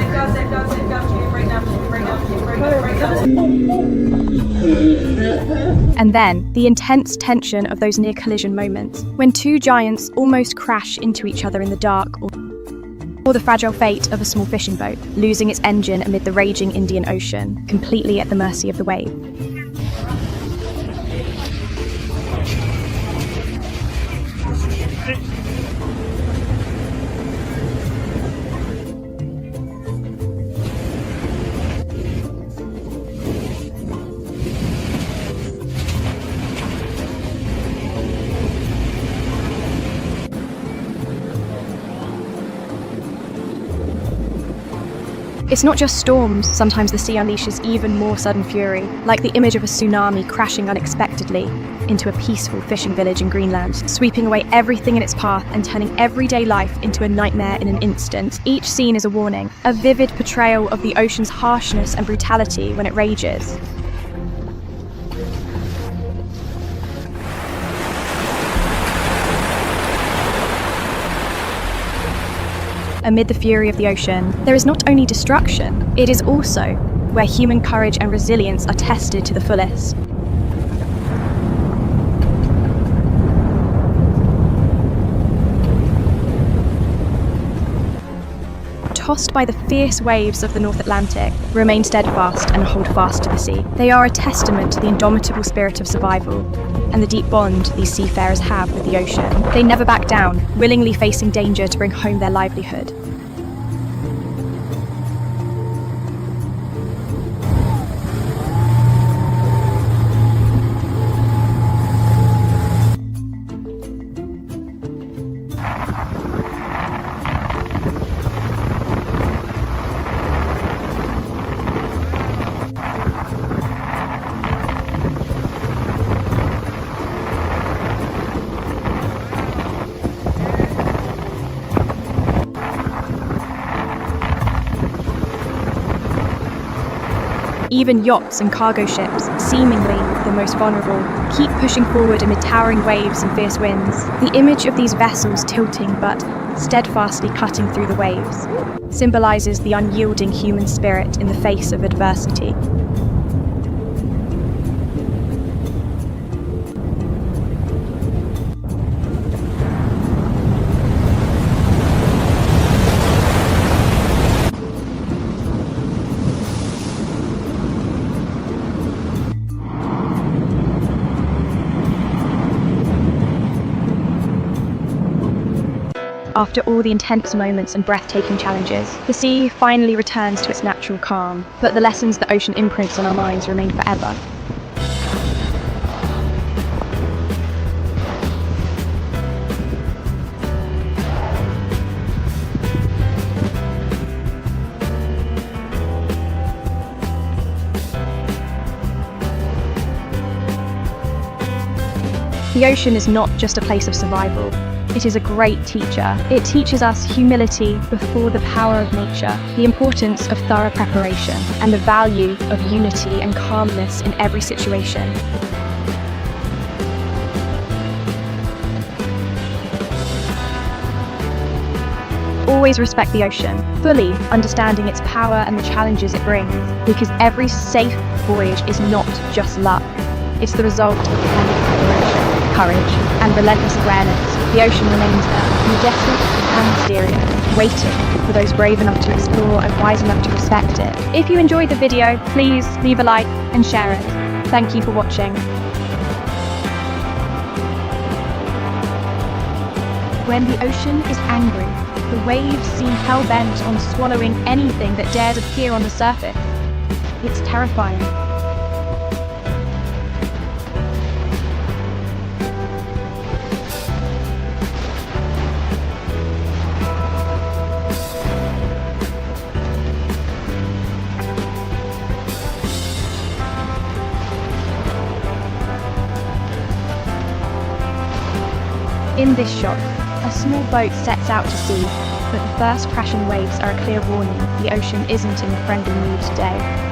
and then the intense tension of those near-collision moments, when two giants almost crash into each other in the dark, or the fragile fate of a small fishing boat, losing its engine amid the raging Indian Ocean, completely at the mercy of the wave. It's not just storms, sometimes the sea unleashes even more sudden fury, like the image of a tsunami crashing unexpectedly into a peaceful fishing village in Greenland, sweeping away everything in its path and turning everyday life into a nightmare in an instant. Each scene is a warning, a vivid portrayal of the ocean's harshness and brutality when it rages. Amid the fury of the ocean, there is not only destruction, it is also where human courage and resilience are tested to the fullest. Tossed by the fierce waves of the North Atlantic, remain steadfast and hold fast to the sea. They are a testament to the indomitable spirit of survival and the deep bond these seafarers have with the ocean. They never back down, willingly facing danger to bring home their livelihood. Even yachts and cargo ships, seemingly the most vulnerable, keep pushing forward amid towering waves and fierce winds. The image of these vessels tilting but steadfastly cutting through the waves symbolizes the unyielding human spirit in the face of adversity. After all the intense moments and breathtaking challenges, the sea finally returns to its natural calm, but the lessons the ocean imprints on our minds remain forever. The ocean is not just a place of survival. It is a great teacher. It teaches us humility before the power of nature, the importance of thorough preparation, and the value of unity and calmness in every situation. Always respect the ocean, fully understanding its power and the challenges it brings, because every safe voyage is not just luck. It's the result of careful preparation, courage, and relentless awareness. The ocean remains there, majestic and mysterious, waiting for those brave enough to explore and wise enough to respect it. If you enjoyed the video, please leave a like and share it. Thank you for watching. When the ocean is angry, the waves seem hell-bent on swallowing anything that dares appear on the surface. It's terrifying. In this shot, a small boat sets out to sea, but the first crashing waves are a clear warning the ocean isn't in a friendly mood today.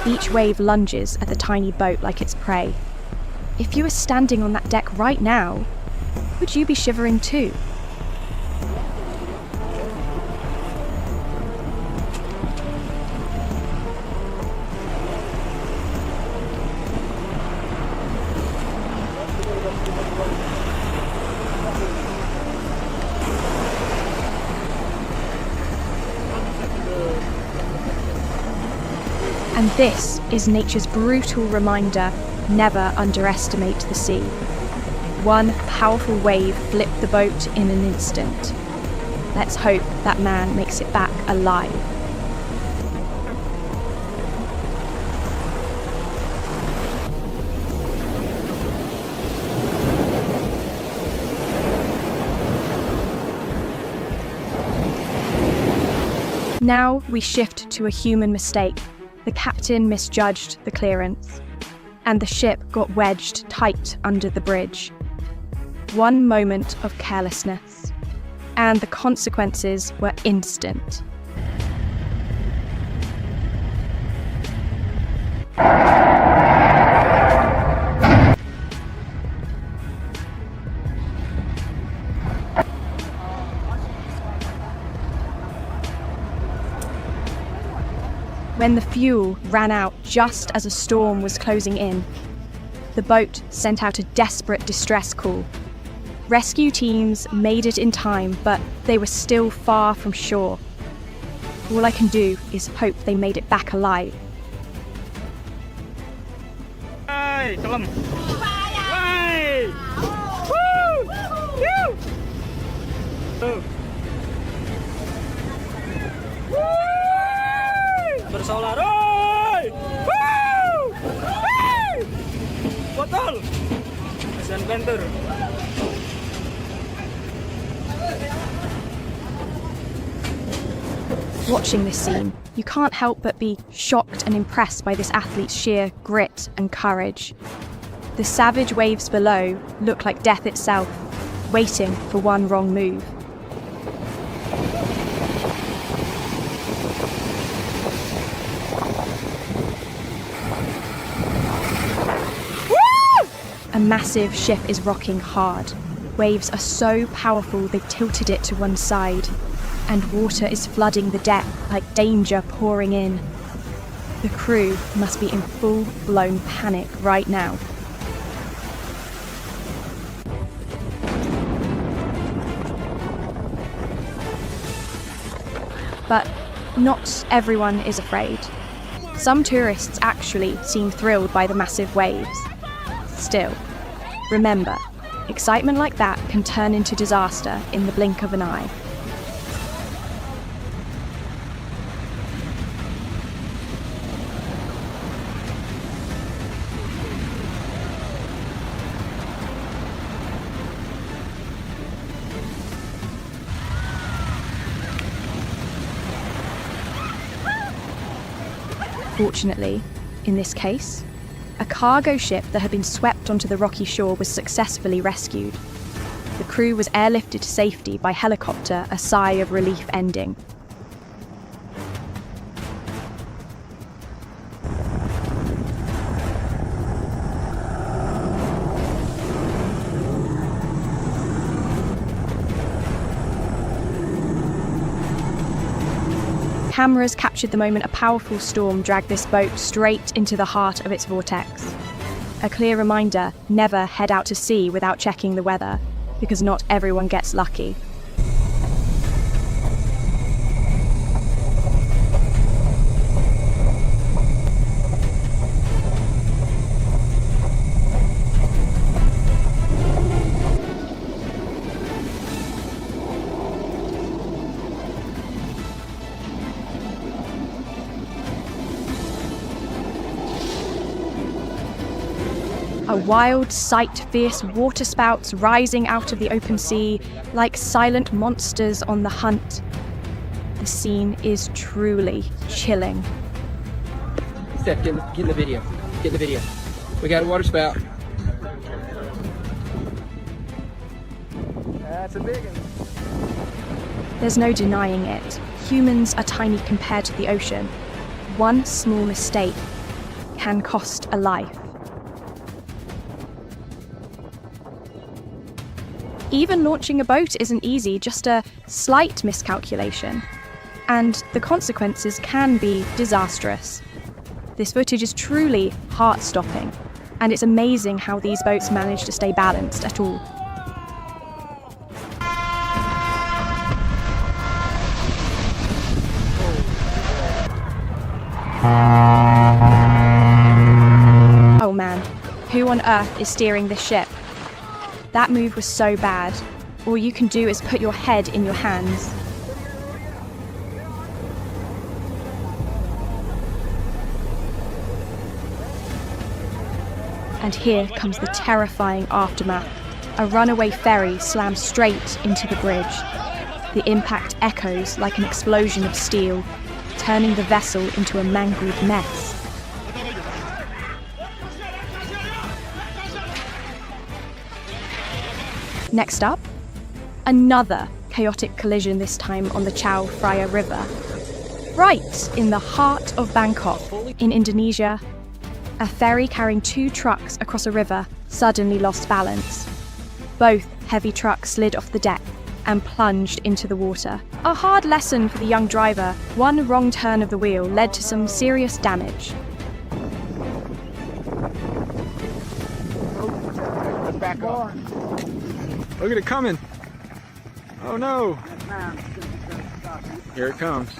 Each wave lunges at the tiny boat like it's prey. If you were standing on that deck right now, would you be shivering too? And this is nature's brutal reminder: never underestimate the sea. One powerful wave flipped the boat in an instant. Let's hope that man makes it back alive. Now we shift to a human mistake. The captain misjudged the clearance, and the ship got wedged tight under the bridge. One moment of carelessness, and the consequences were instant. When the fuel ran out just as a storm was closing in, the boat sent out a desperate distress call. Rescue teams made it in time, but they were still far from shore. All I can do is hope they made it back alive. Hey, tolong. Hey! Woo! Woo! Tuh. Bersolar, oi! Woo! Hey! Botol! Asian Blender. Watching this scene, you can't help but be shocked and impressed by this athlete's sheer grit and courage. The savage waves below look like death itself, waiting for one wrong move. A massive ship is rocking hard. Waves are so powerful they've tilted it to one side, and water is flooding the deck like danger pouring in. The crew must be in full-blown panic right now. But not everyone is afraid. Some tourists actually seem thrilled by the massive waves. Still, remember, excitement like that can turn into disaster in the blink of an eye. Fortunately, in this case, a cargo ship that had been swept onto the rocky shore was successfully rescued. The crew was airlifted to safety by helicopter, a sigh of relief ending. Cameras captured the moment a powerful storm dragged this boat straight into the heart of its vortex. A clear reminder: never head out to sea without checking the weather, because not everyone gets lucky. A wild sight, fierce waterspouts rising out of the open sea like silent monsters on the hunt. The scene is truly chilling. Steph, get in the video. Get in the video. We got a water spout. That's a big one. There's no denying it. Humans are tiny compared to the ocean. One small mistake, can cost a life. Even launching a boat isn't easy, just a slight miscalculation. And the consequences can be disastrous. This footage is truly heart-stopping, and it's amazing how these boats manage to stay balanced at all. Oh man, who on earth is steering this ship? That move was so bad. All you can do is put your head in your hands. And here comes the terrifying aftermath. A runaway ferry slams straight into the bridge. The impact echoes like an explosion of steel, turning the vessel into a mangled mess. Next up, another chaotic collision, this time on the Chao Phraya River. Right in the heart of Bangkok, in Indonesia, a ferry carrying 2 trucks across a river suddenly lost balance. Both heavy trucks slid off the deck and plunged into the water. A hard lesson for the young driver. One wrong turn of the wheel led to some serious damage. Let's back up. Look at it coming. Oh no. Here it comes.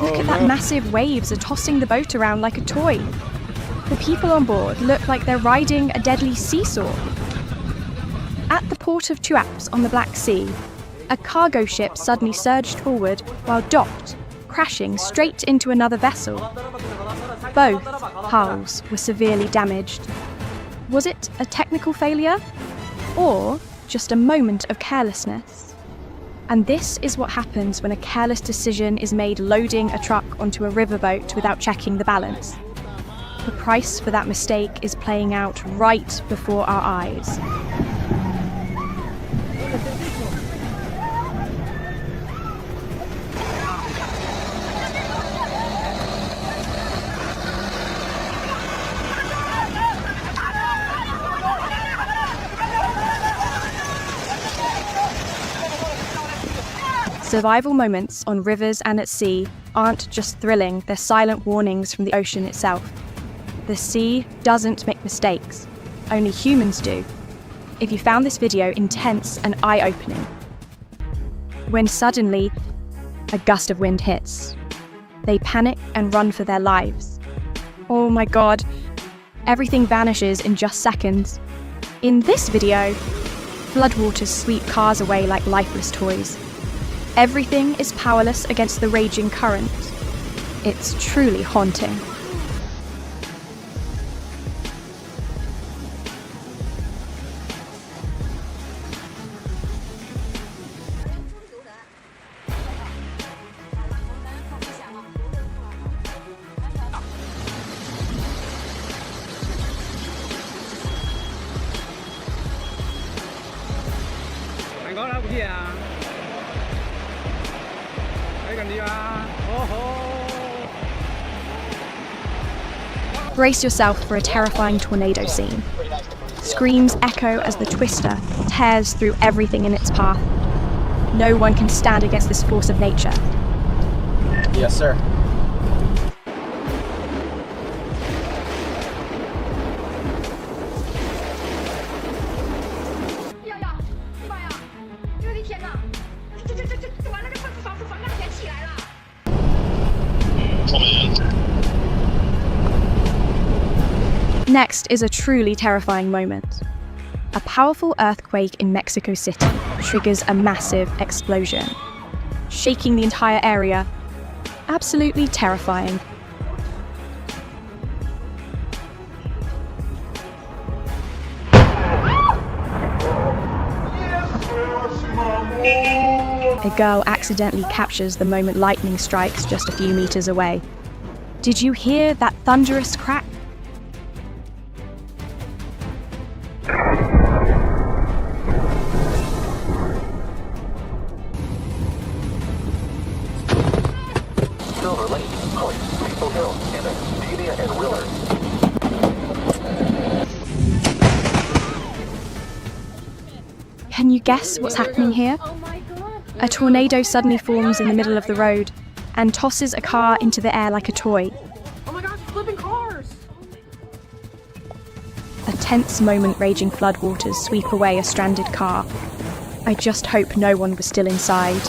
Look at that, massive waves are tossing the boat around like a toy. The people on board look like they're riding a deadly seesaw. At the port of Tuaps on the Black Sea, a cargo ship suddenly surged forward while docked, crashing straight into another vessel. Both hulls were severely damaged. Was it a technical failure? Or just a moment of carelessness? And this is what happens when a careless decision is made loading a truck onto a riverboat without checking the balance. The price for that mistake is playing out right before our eyes. Survival moments on rivers and at sea aren't just thrilling, they're silent warnings from the ocean itself. The sea doesn't make mistakes, only humans do. If you found this video intense and eye-opening, when suddenly a gust of wind hits, they panic and run for their lives. Oh my god, everything vanishes in just seconds. In this video, floodwaters sweep cars away like lifeless toys. Everything is powerless against the raging current. It's truly haunting. Brace yourself for a terrifying tornado scene. Screams echo as the twister tears through everything in its path. No one can stand against this force of nature. Yes, sir. Next is a truly terrifying moment. A powerful earthquake in Mexico City triggers a massive explosion, shaking the entire area. Absolutely terrifying. A girl accidentally captures the moment lightning strikes just a few meters away. Did you hear that thunderous crack? Can you guess what's happening here? A tornado suddenly forms in the middle of the road and tosses a car into the air like a toy. Oh my gosh, flipping cars! A tense moment, raging floodwaters sweep away a stranded car. I just hope no one was still inside.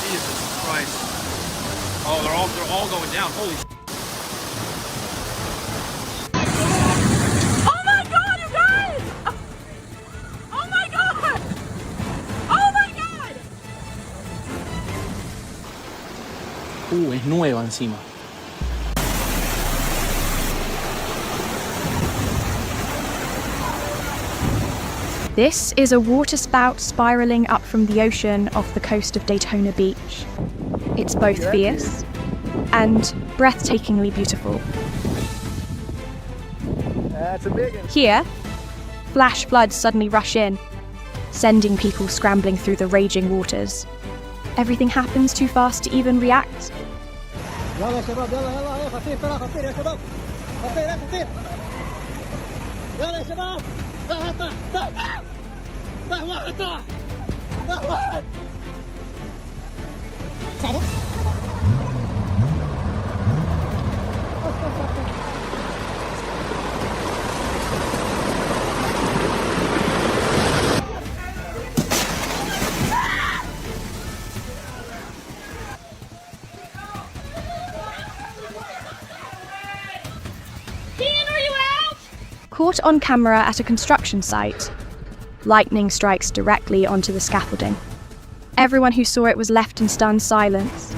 Jesus Christ. Oh, they're all going down. Holy Oh my god, you guys! Oh my god! Oh my god! Es nueva encima. This is a waterspout spiraling up from the ocean off the coast of Daytona Beach. It's both fierce and breathtakingly beautiful. That's a big one. Here, flash floods suddenly rush in, sending people scrambling through the raging waters. Everything happens too fast to even react. يلا يا شباب يلا خطير طلع خطير يا شباب خطير خطير يلا يا شباب طلع طلع واحد طلع واحد Caught on camera at a construction site, lightning strikes directly onto the scaffolding. Everyone who saw it was left in stunned silence.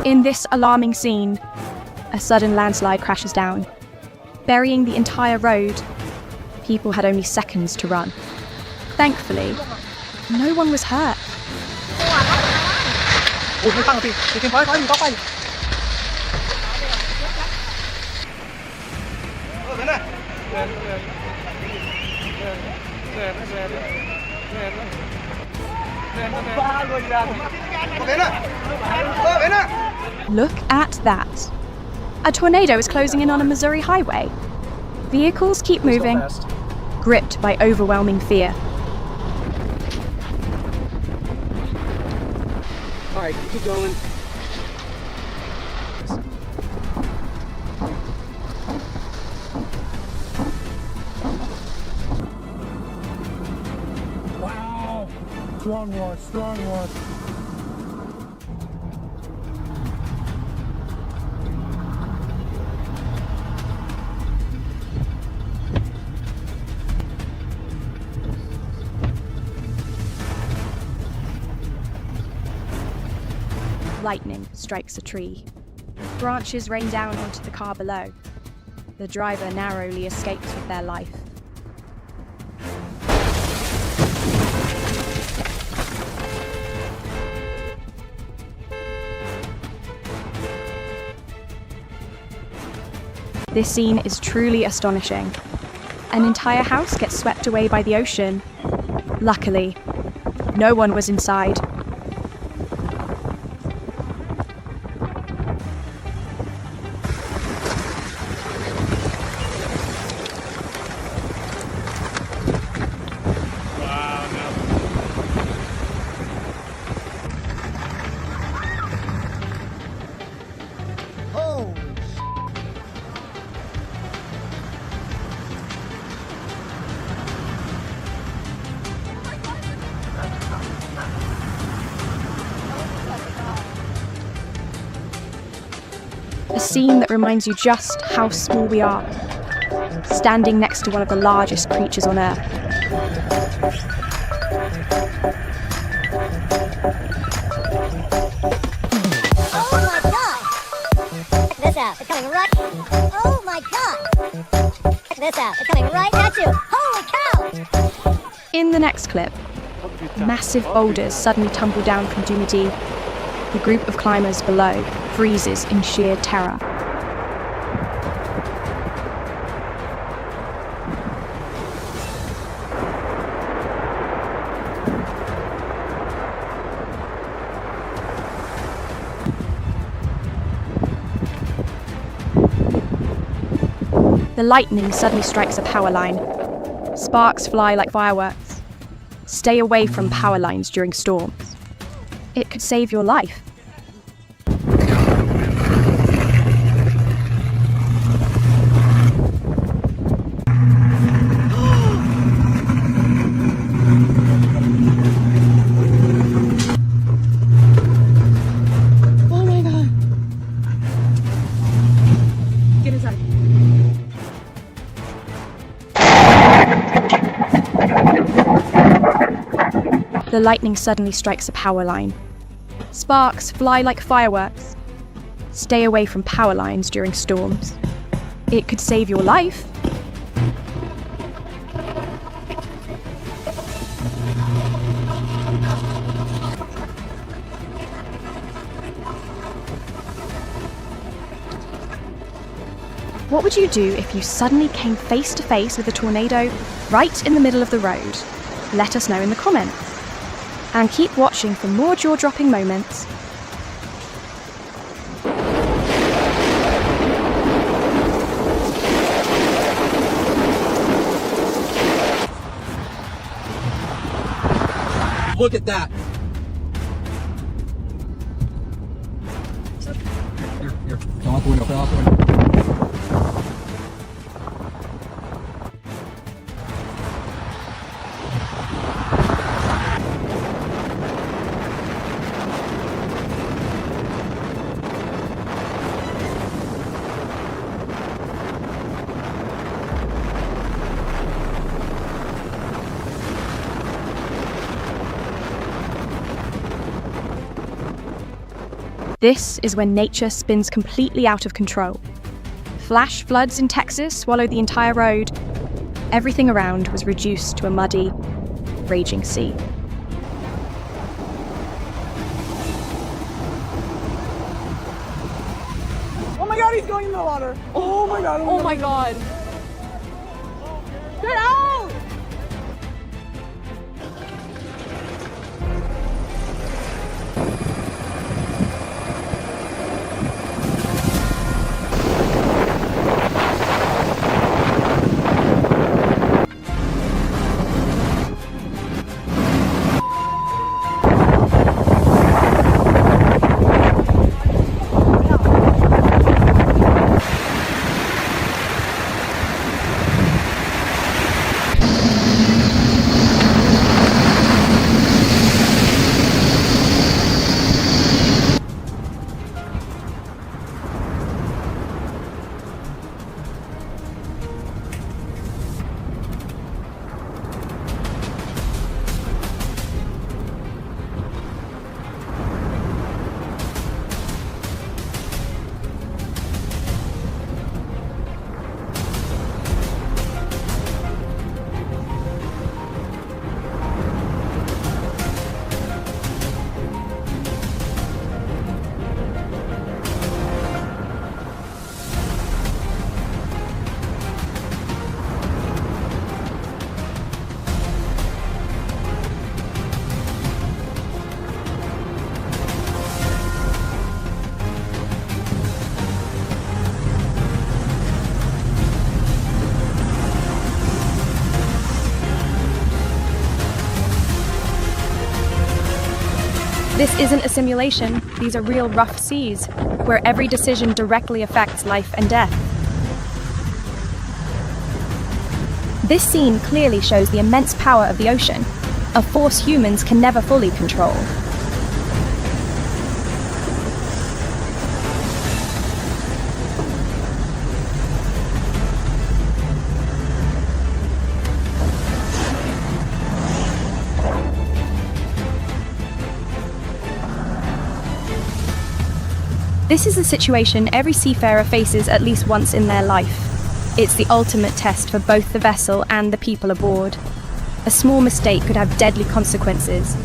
In this alarming scene, a sudden landslide crashes down, burying the entire road. People had only seconds to run. Thankfully, no one was hurt. Look at that. A tornado is closing in on a Missouri highway. Vehicles keep moving, gripped by overwhelming fear. Alright, keep going. Wow. Strong one, strong one. Lightning strikes a tree. Branches rain down onto the car below. The driver narrowly escapes with their life. This scene is truly astonishing. An entire house gets swept away by the ocean. Luckily, no one was inside. Holy A scene that reminds you just how small we are, standing next to one of the largest creatures on Earth. Oh my god! Check this out. It's coming right. Oh my god! Check this out. It's coming right at you. Holy cow! In the next clip, massive boulders suddenly tumble down from Dunedin, The group of climbers below freezes in sheer terror. The lightning suddenly strikes a power line. Sparks fly like fireworks. Stay away from power lines during storms. It could save your life. Oh my god. Get inside. The lightning suddenly strikes a power line. Sparks fly like fireworks. Stay away from power lines during storms. It could save your life. What would you do if you suddenly came face to face with a tornado right in the middle of the road? Let us know in the comments. And keep watching for more jaw-dropping moments. Look at that. Here. Come out the window. Come out the window. This is when nature spins completely out of control. Flash floods in Texas swallowed the entire road. Everything around was reduced to a muddy, raging sea. Oh my god, he's going in the water. Oh my god. Oh my god. Get out! This isn't a simulation. These are real rough seas, where every decision directly affects life and death. This scene clearly shows the immense power of the ocean, a force humans can never fully control. This is a situation every seafarer faces at least once in their life. It's the ultimate test for both the vessel and the people aboard. A small mistake could have deadly consequences.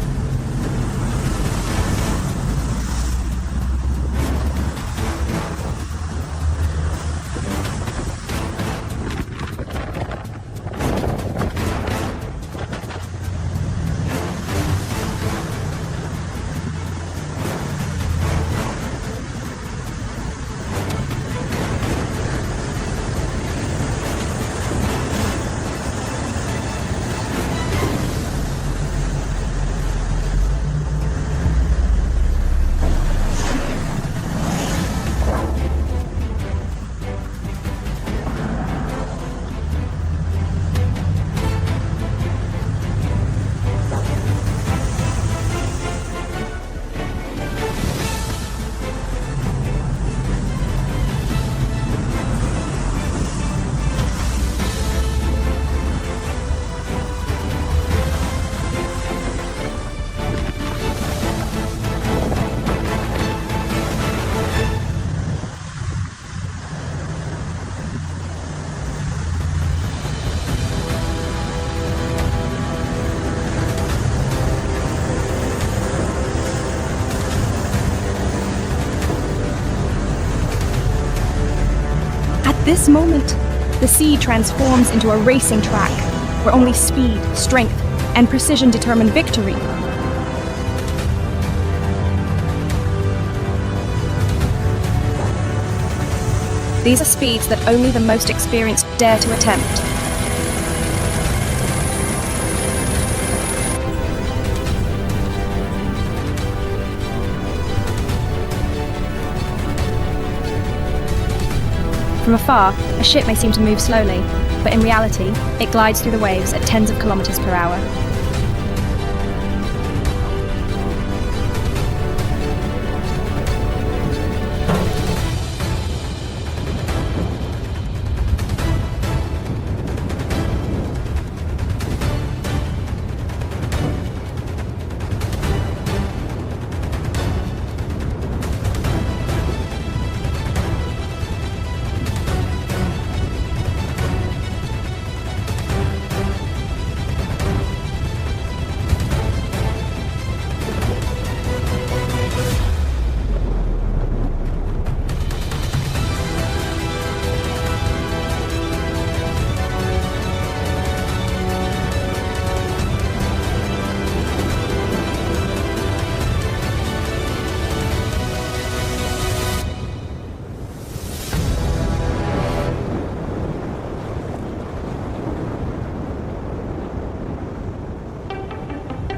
this moment, the sea transforms into a racing track where only speed, strength, and precision determine victory. These are speeds that only the most experienced dare to attempt. From afar, a ship may seem to move slowly, but in reality, it glides through the waves at tens of kilometers per hour.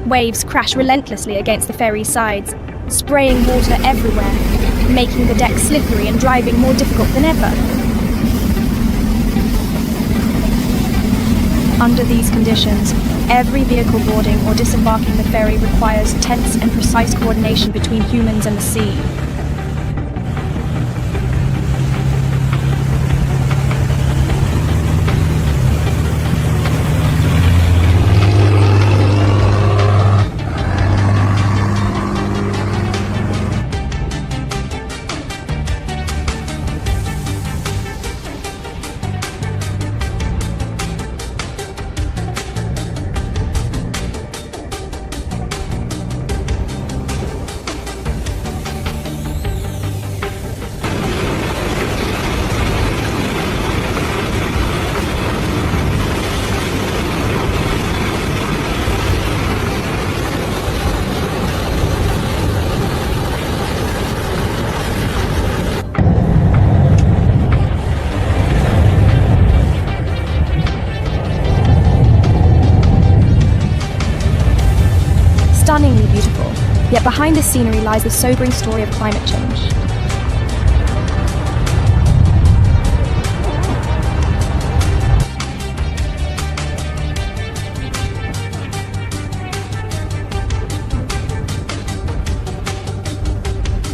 Waves crash relentlessly against the ferry's sides, spraying water everywhere, making the deck slippery and driving more difficult than ever. Under these conditions, every vehicle boarding or disembarking the ferry requires tense and precise coordination between humans and the sea. Stunningly beautiful, yet behind this scenery lies the sobering story of climate change.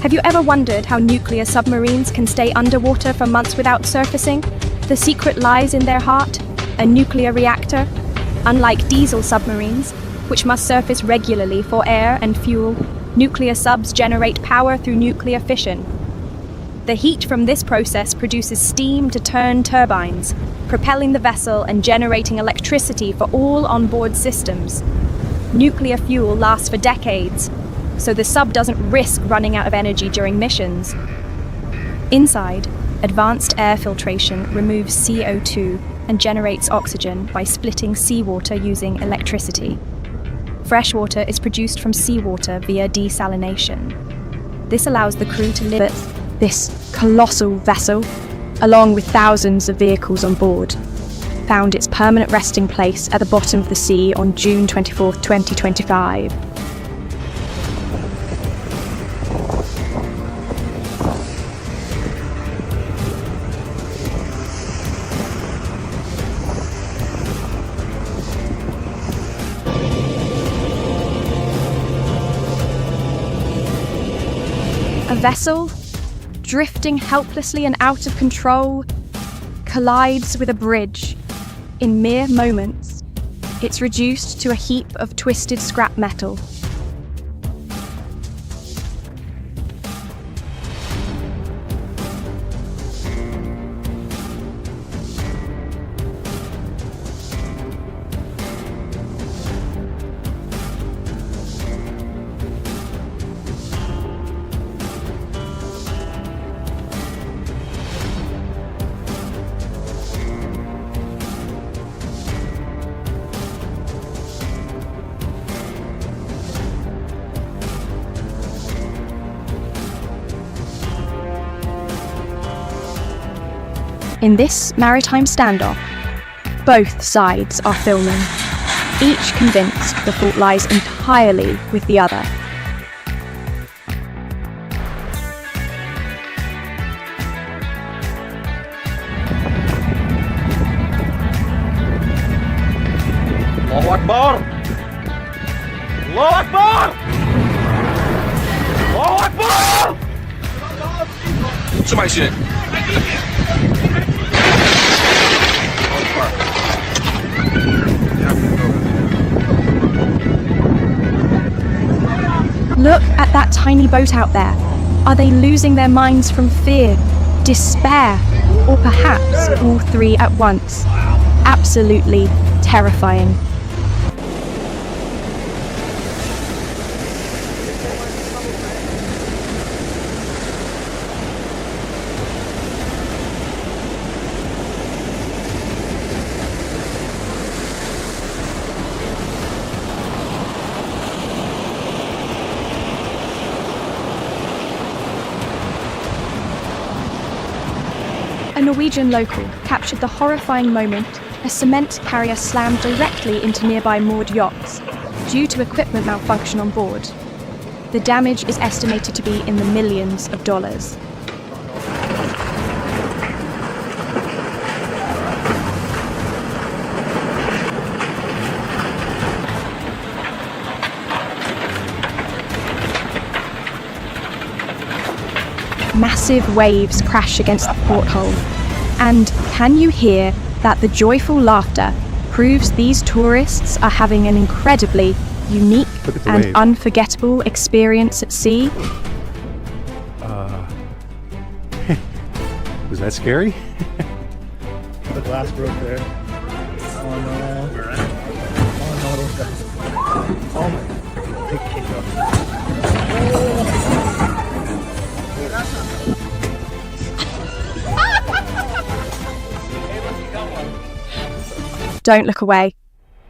Have you ever wondered how nuclear submarines can stay underwater for months without surfacing? The secret lies in their heart, a nuclear reactor. Unlike diesel submarines, which must surface regularly for air and fuel, nuclear subs generate power through nuclear fission. The heat from this process produces steam to turn turbines, propelling the vessel and generating electricity for all onboard systems. Nuclear fuel lasts for decades, so the sub doesn't risk running out of energy during missions. Inside, advanced air filtration removes CO2 and generates oxygen by splitting seawater using electricity. Fresh water is produced from seawater via desalination. This allows the crew to live at this colossal vessel, along with thousands of vehicles on board, found its permanent resting place at the bottom of the sea on June 24, 2025. A vessel, drifting helplessly and out of control, collides with a bridge. In mere moments, it's reduced to a heap of twisted scrap metal. In this maritime standoff, both sides are filming, each convinced the fault lies entirely with the other. Allahu Akbar! Allahu Akbar! Allahu Akbar! 这么些。 Look at that tiny boat out there. Are they losing their minds from fear, despair, or perhaps all three at once? Absolutely terrifying. A Norwegian local captured the horrifying moment a cement carrier slammed directly into nearby moored yachts due to equipment malfunction on board. The damage is estimated to be in the millions of dollars. Massive waves crash against the porthole. And can you hear that the joyful laughter proves these tourists are having an incredibly unique and wave. unforgettable experience at sea? Was that scary? The glass broke there. Oh no. Oh no, those guys. Oh my. Big kick up. Don't look away.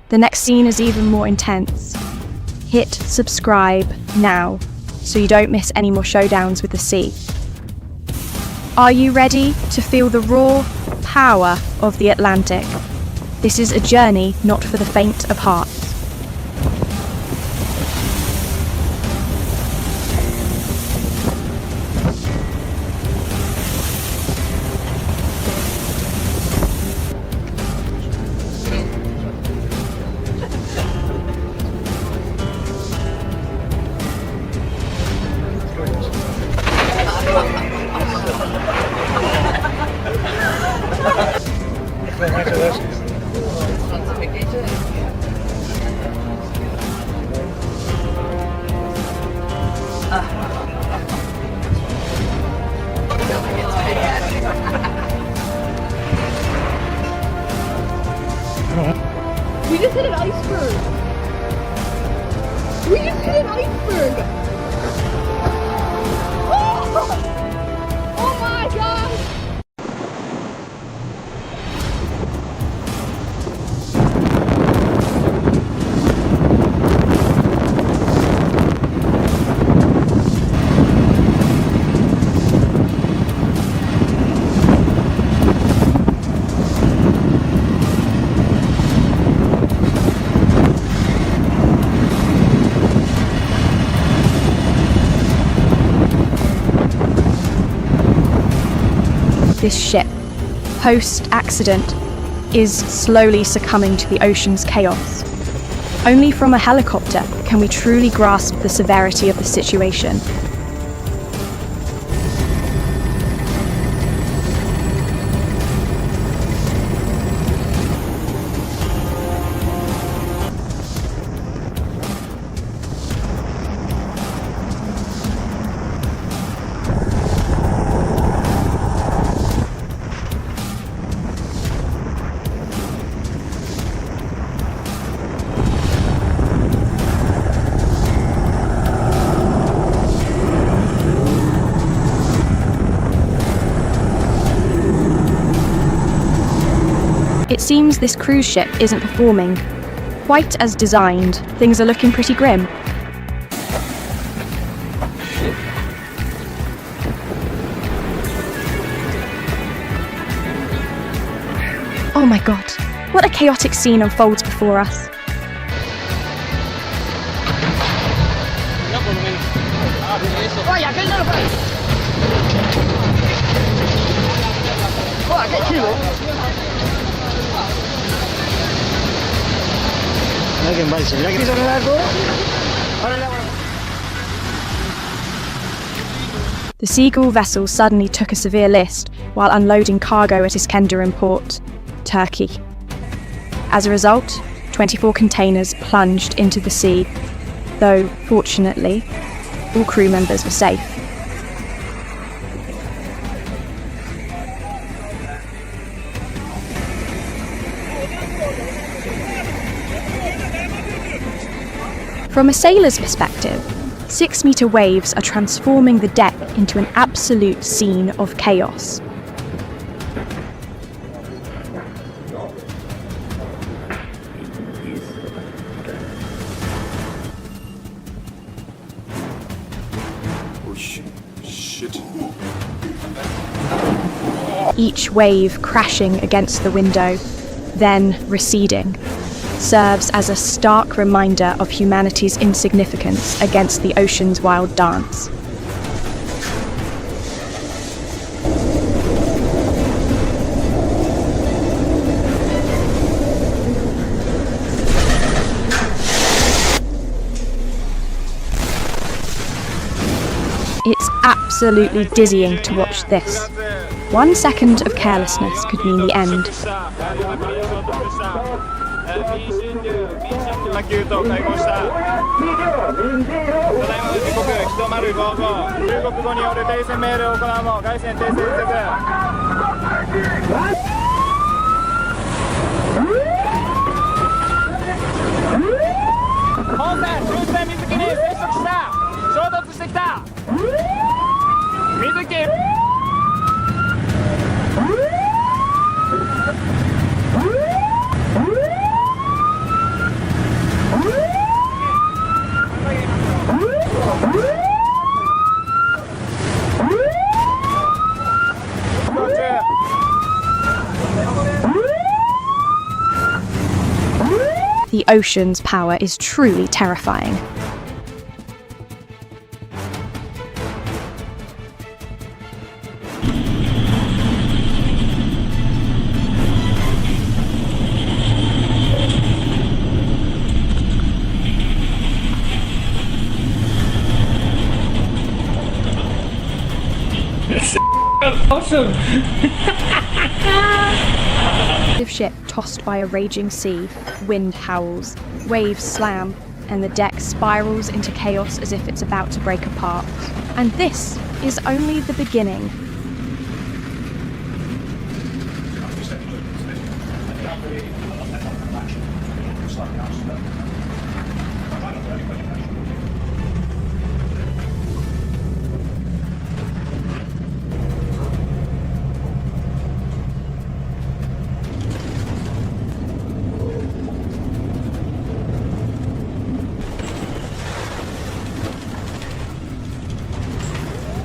The next scene is even more intense. Hit subscribe now so you don't miss any more showdowns with the sea. Are you ready to feel the raw power of the Atlantic? This is a journey not for the faint of heart. We just hit an iceberg. We just hit an iceberg. Oh my gosh. This ship, post-accident, is slowly succumbing to the ocean's chaos. Only from a helicopter can we truly grasp the severity of the situation. It seems this cruise ship isn't performing quite as designed. Things are looking pretty grim. Oh my god, what a chaotic scene unfolds before us. The Seagull vessel suddenly took a severe list while unloading cargo at Iskenderun port, Turkey. As a result, 24 containers plunged into the sea, though, fortunately, all crew members were safe. From a sailor's perspective, 6-meter waves are transforming the deck into an absolute scene of chaos. Shit. Each wave crashing against the window, then receding, serves as a stark reminder of humanity's insignificance against the ocean's wild dance. It's absolutely dizzying to watch this. 1 second of carelessness could mean the end. The ocean's power is truly terrifying. Awesome! Ship tossed by a raging sea, wind howls, waves slam, and the deck spirals into chaos as if it's about to break apart. And this is only the beginning.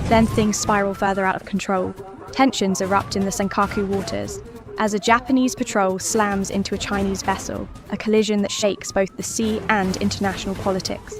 Then things spiral further out of control. Tensions erupt in the Senkaku waters as a Japanese patrol slams into a Chinese vessel, a collision that shakes both the sea and international politics.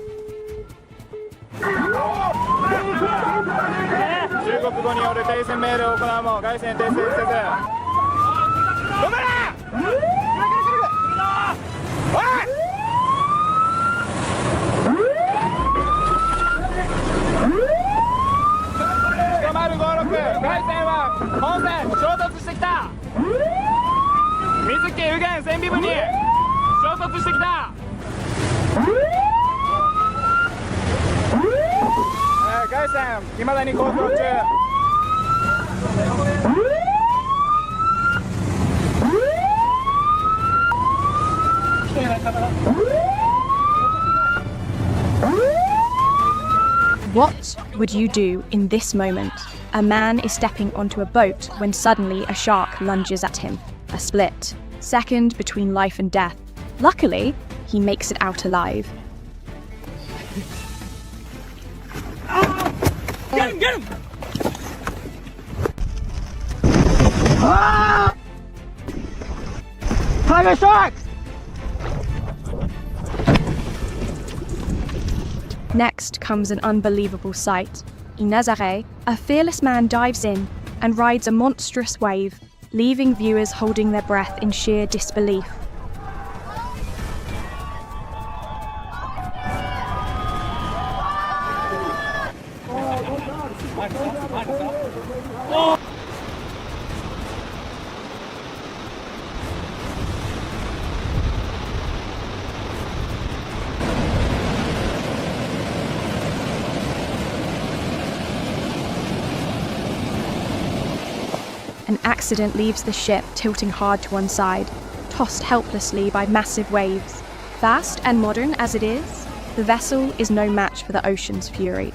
What would you do in this moment? A man is stepping onto a boat when suddenly a shark lunges at him. A split second between life and death. Luckily, he makes it out alive. Get him! Get him! Time is short! Next comes an unbelievable sight. In Nazaré, a fearless man dives in and rides a monstrous wave, leaving viewers holding their breath in sheer disbelief. An accident leaves the ship tilting hard to one side, tossed helplessly by massive waves. Vast and modern as it is, the vessel is no match for the ocean's fury.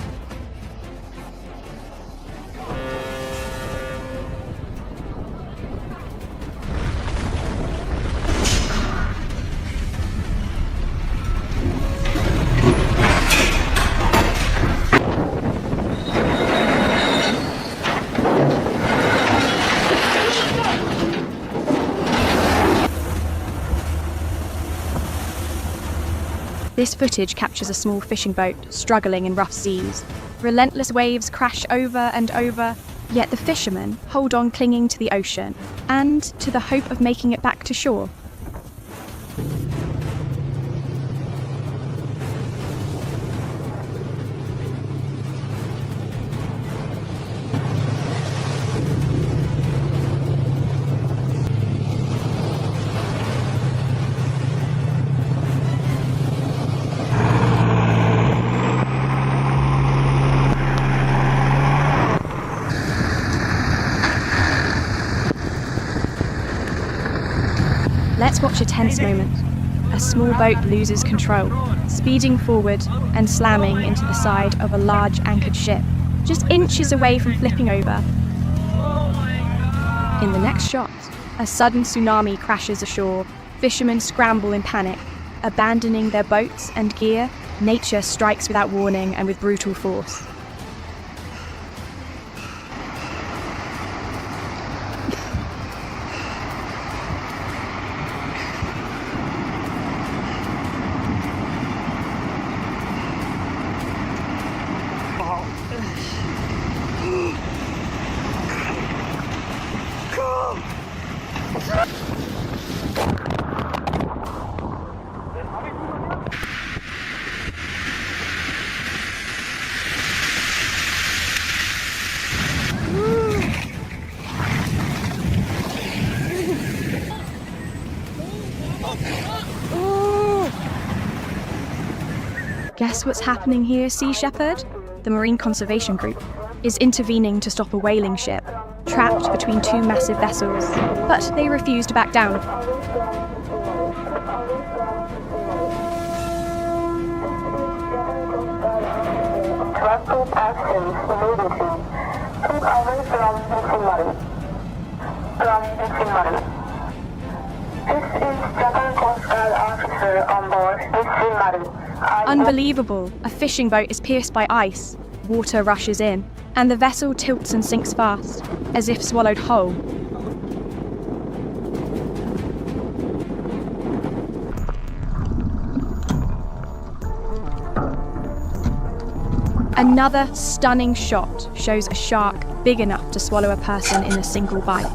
This footage captures a small fishing boat struggling in rough seas. Relentless waves crash over and over, yet the fishermen hold on clinging to the ocean and to the hope of making it back to shore. Let's watch a tense moment. A small boat loses control, speeding forward and slamming into the side of a large anchored ship, just inches away from flipping over. In the next shot, a sudden tsunami crashes ashore. Fishermen scramble in panic. Abandoning their boats and gear, nature strikes without warning and with brutal force. Guess what's happening here, Sea Shepherd? The Marine Conservation Group is intervening to stop a whaling ship, trapped between two massive vessels, but they refuse to back down. Trusted actions immediately. Keep away from tsunami. This is Japan Coast Guard officer on board tsunami. Unbelievable! A fishing boat is pierced by ice. Water rushes in, and the vessel tilts and sinks fast, as if swallowed whole. Another stunning shot shows a shark big enough to swallow a person in a single bite.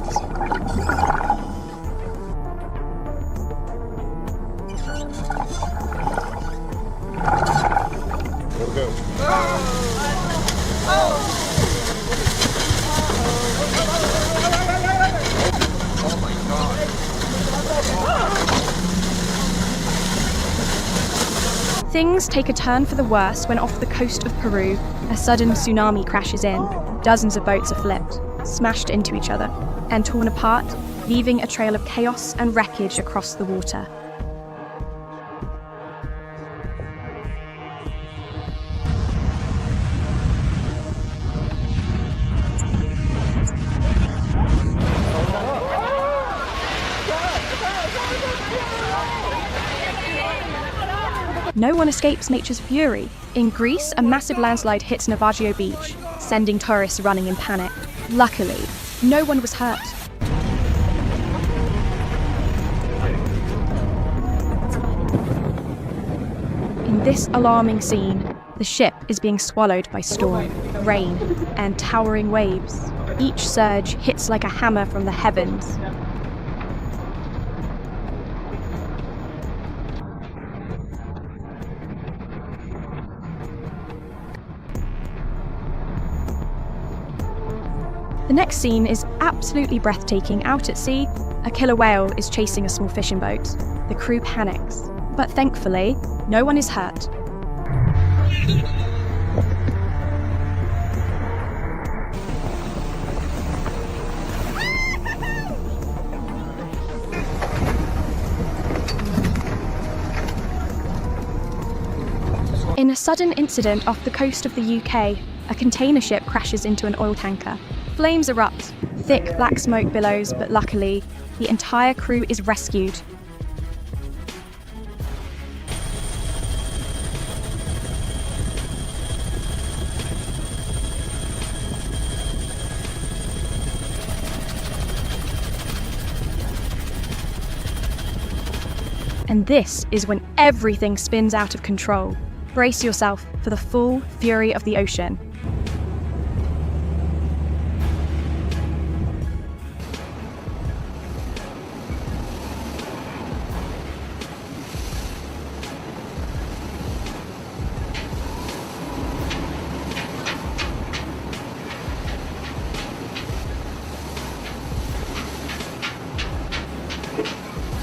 Things take a turn for the worse when off the coast of Peru, a sudden tsunami crashes in. Dozens of boats are flipped, smashed into each other, and torn apart, leaving a trail of chaos and wreckage across the water. No one escapes nature's fury. In Greece, a massive landslide hits Navajo Beach, sending tourists running in panic. Luckily, no one was hurt. In this alarming scene, the ship is being swallowed by storm, rain, and towering waves. Each surge hits like a hammer from the heavens. The next scene is absolutely breathtaking. Out at sea, a killer whale is chasing a small fishing boat. The crew panics, but thankfully, no one is hurt. In a sudden incident off the coast of the UK, a container ship crashes into an oil tanker. Flames erupt, thick black smoke billows, but luckily, the entire crew is rescued. And this is when everything spins out of control. Brace yourself for the full fury of the ocean.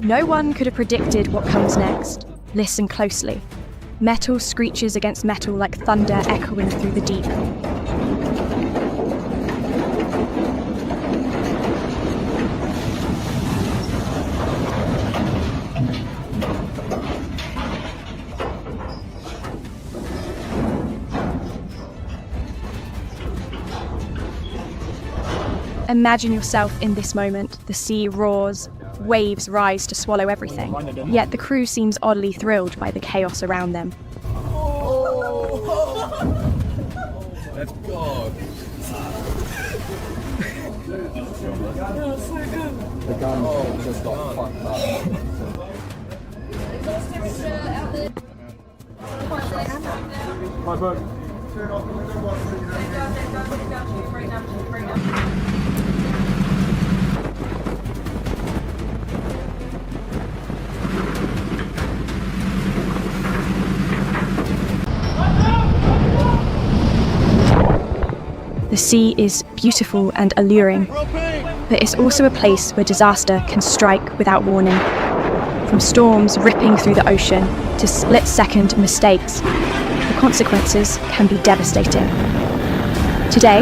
No one could have predicted what comes next. Listen closely. Metal screeches against metal like thunder echoing through the deep. Imagine yourself in this moment. The sea roars. Waves rise to swallow everything, yet the crew seems oddly thrilled by the chaos around them. Let's go. The gun just got fucked The sea is beautiful and alluring, but it's also a place where disaster can strike without warning. From storms ripping through the ocean to split-second mistakes, the consequences can be devastating. Today,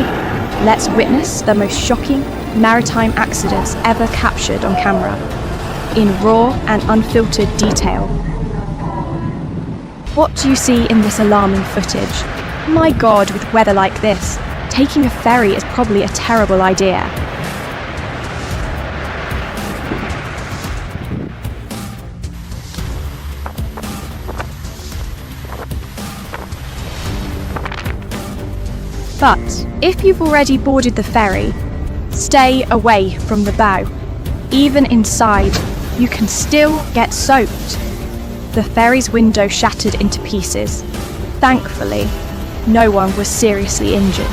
let's witness the most shocking maritime accidents ever captured on camera, in raw and unfiltered detail. What do you see in this alarming footage? My God, with weather like this, taking a ferry is probably a terrible idea. But if you've already boarded the ferry, stay away from the bow. Even inside, you can still get soaked. The ferry's window shattered into pieces. Thankfully, no one was seriously injured.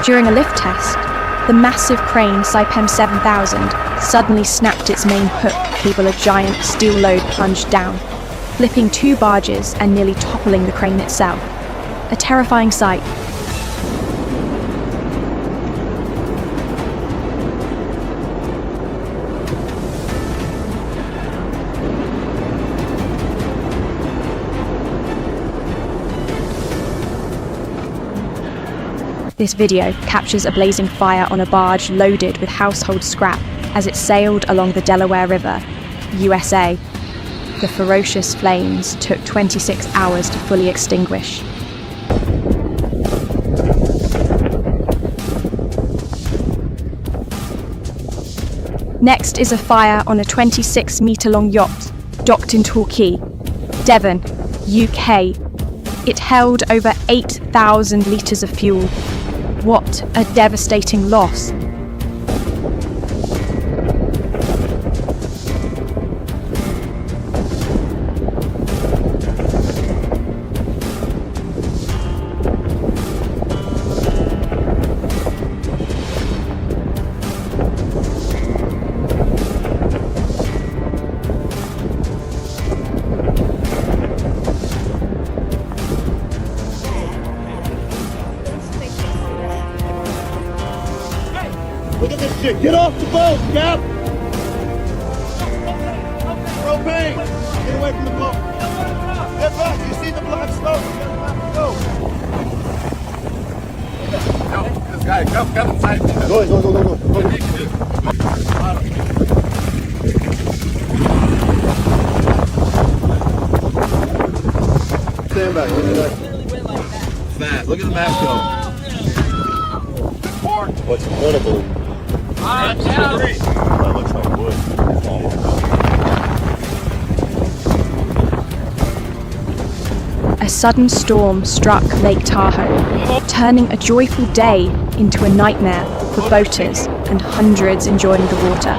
During a lift test, the massive crane Saipem 7000 suddenly snapped its main hook cable. A giant steel load plunged down, flipping two barges and nearly toppling the crane itself. A terrifying sight. This video captures a blazing fire on a barge loaded with household scrap as it sailed along the Delaware River, USA. The ferocious flames took 26 hours to fully extinguish. Next is a fire on a 26-metre-long yacht docked in Torquay, Devon, UK. It held over 8,000 litres of fuel. What a devastating loss. Look at this shit. Get off the boat, Cap. Propane. Get away from the boat. Get back. You see the black smoke? Get back. Go. No, this guy, come inside. Go. Stand back. Look at that. Fast. Look at the map go. What's incredible? That looks like wood. A sudden storm struck Lake Tahoe, turning a joyful day into a nightmare for boaters and hundreds enjoying the water.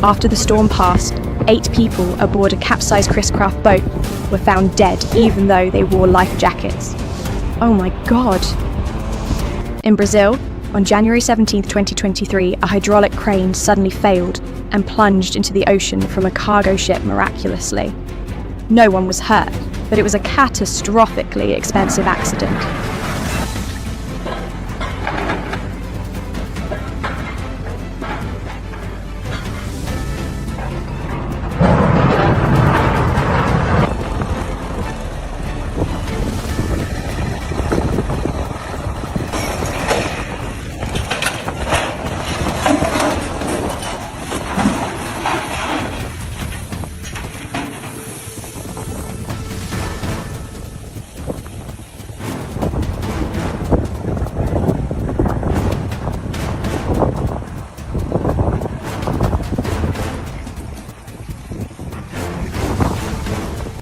After the storm passed, 8 people aboard a capsized Chris Craft boat were found dead even though they wore life jackets. Oh my God. In Brazil, on January 17, 2023, a hydraulic crane suddenly failed and plunged into the ocean from a cargo ship miraculously. No one was hurt, but it was a catastrophically expensive accident.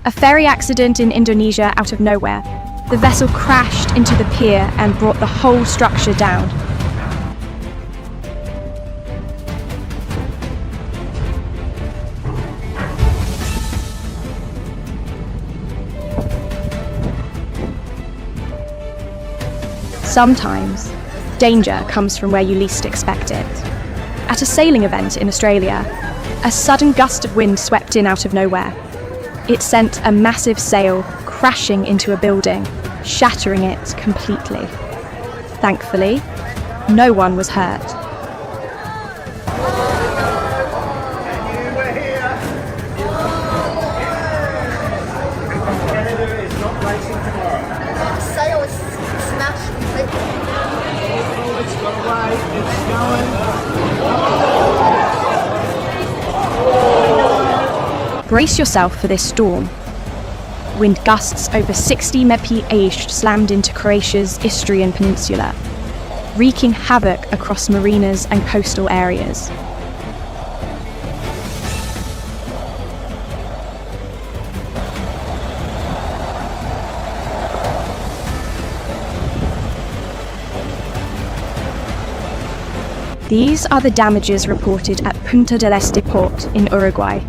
A ferry accident in Indonesia out of nowhere. The vessel crashed into the pier and brought the whole structure down. Sometimes, danger comes from where you least expect it. At a sailing event in Australia, a sudden gust of wind swept in out of nowhere. It sent a massive sail crashing into a building, shattering it completely. Thankfully, no one was hurt. Sail is smashed completely. It's got away. It's going. Brace yourself for this storm. Wind gusts over 60 mph slammed into Croatia's Istrian Peninsula, wreaking havoc across marinas and coastal areas. These are the damages reported at Punta del Este port in Uruguay,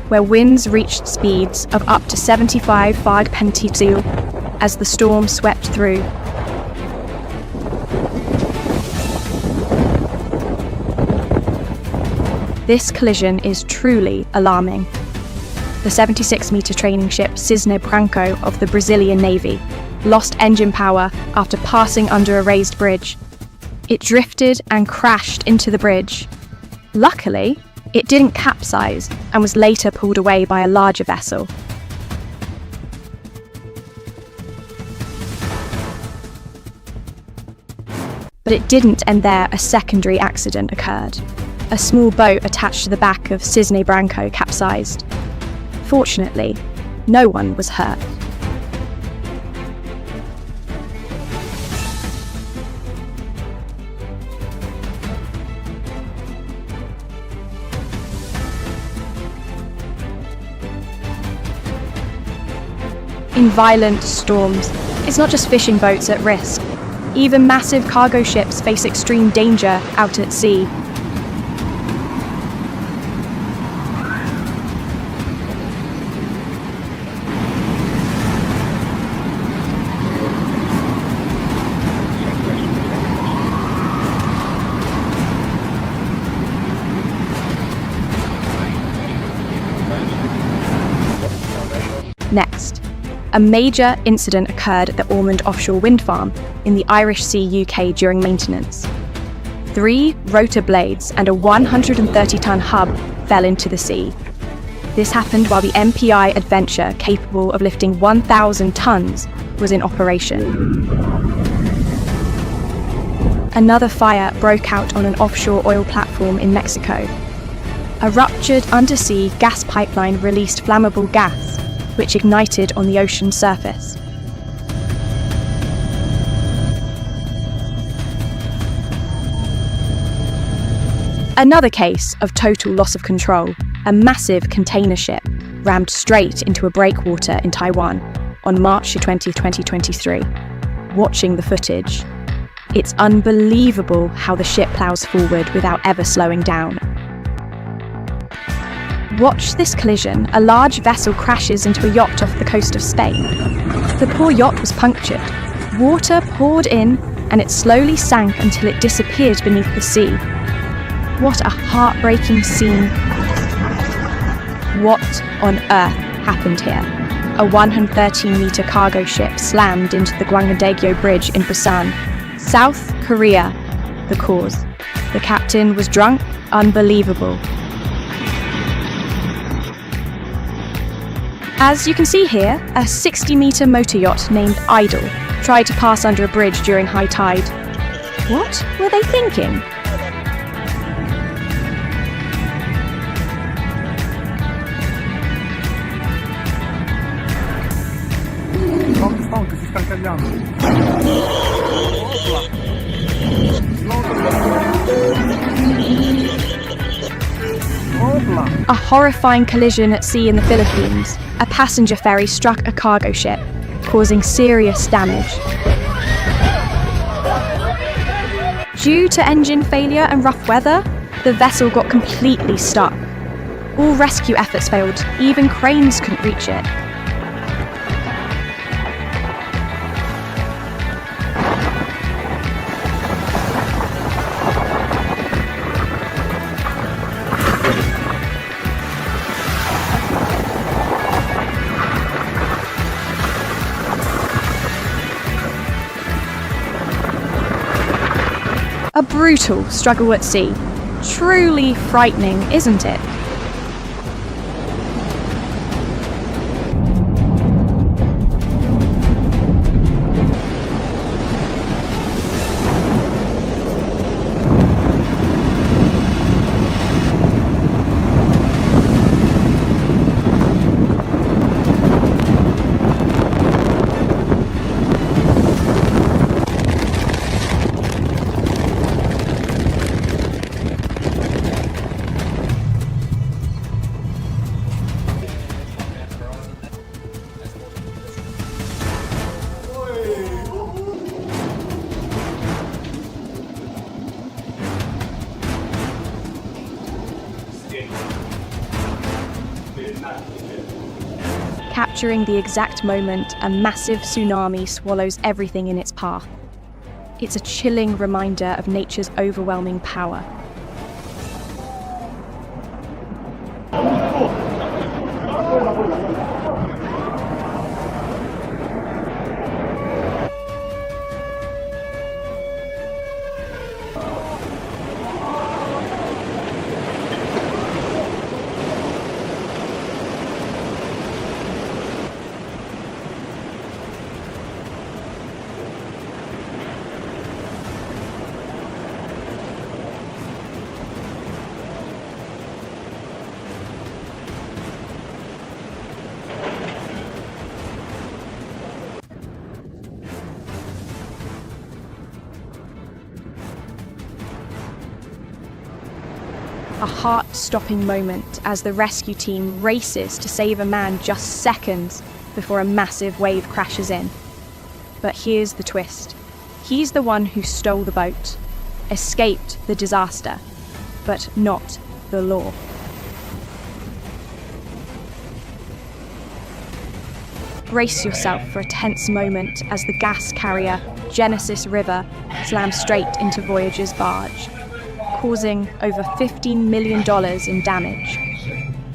where winds reached speeds of up to 75 pg/pentil as the storm swept through. This collision is truly alarming. The 76-metre training ship Cisne Branco of the Brazilian Navy lost engine power after passing under a raised bridge. It drifted and crashed into the bridge. Luckily, it didn't capsize and was later pulled away by a larger vessel. But it didn't end there. A secondary accident occurred. A small boat attached to the back of Cisne Branco capsized. Fortunately, no one was hurt. in violent storms. It's not just fishing boats at risk. Even massive cargo ships face extreme danger out at sea. Next, a major incident occurred at the Ormond offshore wind farm in the Irish Sea, UK during maintenance. 3 rotor blades and a 130-ton hub fell into the sea. This happened while the MPI Adventure, capable of lifting 1,000 tons, was in operation. Another fire broke out on an offshore oil platform in Mexico. A ruptured undersea gas pipeline released flammable gas, which ignited on the ocean surface. Another case of total loss of control, a massive container ship rammed straight into a breakwater in Taiwan on March 20, 2023. Watching the footage, it's unbelievable how the ship plows forward without ever slowing down. Watch this collision. A large vessel crashes into a yacht off the coast of Spain. The poor yacht was punctured. Water poured in, and it slowly sank until it disappeared beneath the sea. What a heartbreaking scene. What on earth happened here? A 113-meter cargo ship slammed into the Gwangadegyo Bridge in Busan, South Korea. The cause: the captain was drunk. Unbelievable. As you can see here, a 60-meter motor yacht named Idol tried to pass under a bridge during high tide. What were they thinking? A horrifying collision at sea in the Philippines. A passenger ferry struck a cargo ship, causing serious damage. Due to engine failure and rough weather, the vessel got completely stuck. All rescue efforts failed, even cranes couldn't reach it. A brutal struggle at sea. Truly frightening, isn't it? Capturing the exact moment a massive tsunami swallows everything in its path. It's a chilling reminder of nature's overwhelming power. A heart-stopping moment as the rescue team races to save a man just seconds before a massive wave crashes in. But here's the twist. He's the one who stole the boat, escaped the disaster, but not the law. Brace yourself for a tense moment as the gas carrier Genesis River slams straight into Voyager's barge, causing over $15 million in damage.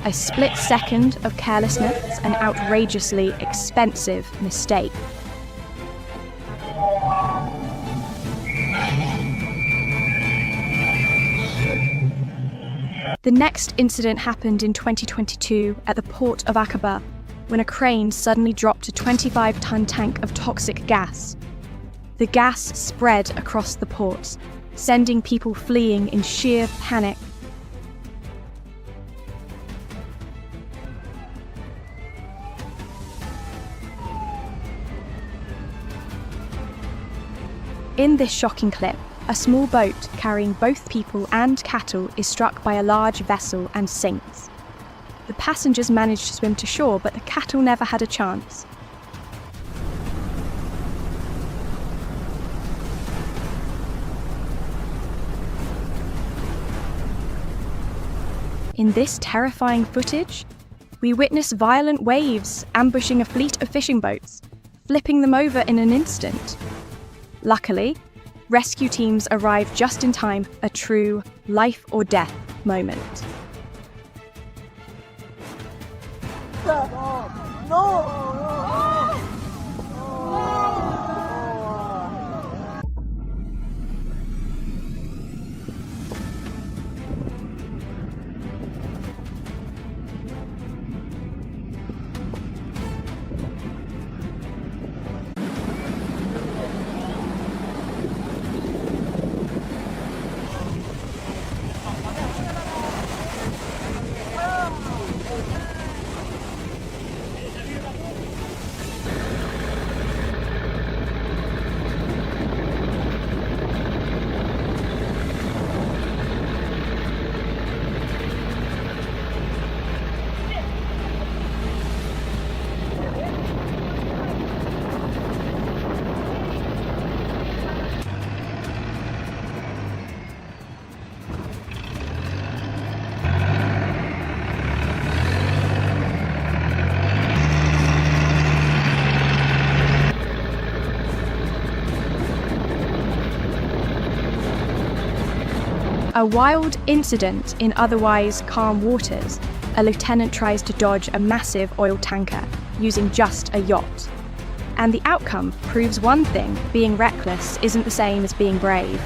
A split second of carelessness, an outrageously expensive mistake. The next incident happened in 2022 at the port of Aqaba, when a crane suddenly dropped a 25-ton tank of toxic gas. The gas spread across the port, sending people fleeing in sheer panic. In this shocking clip, a small boat carrying both people and cattle is struck by a large vessel and sinks. The passengers managed to swim to shore, but the cattle never had a chance. In this terrifying footage, we witness violent waves ambushing a fleet of fishing boats, flipping them over in an instant. Luckily, rescue teams arrived just in time, a true life or death moment. A wild incident in otherwise calm waters, a lieutenant tries to dodge a massive oil tanker using just a yacht. And the outcome proves one thing: being reckless isn't the same as being brave.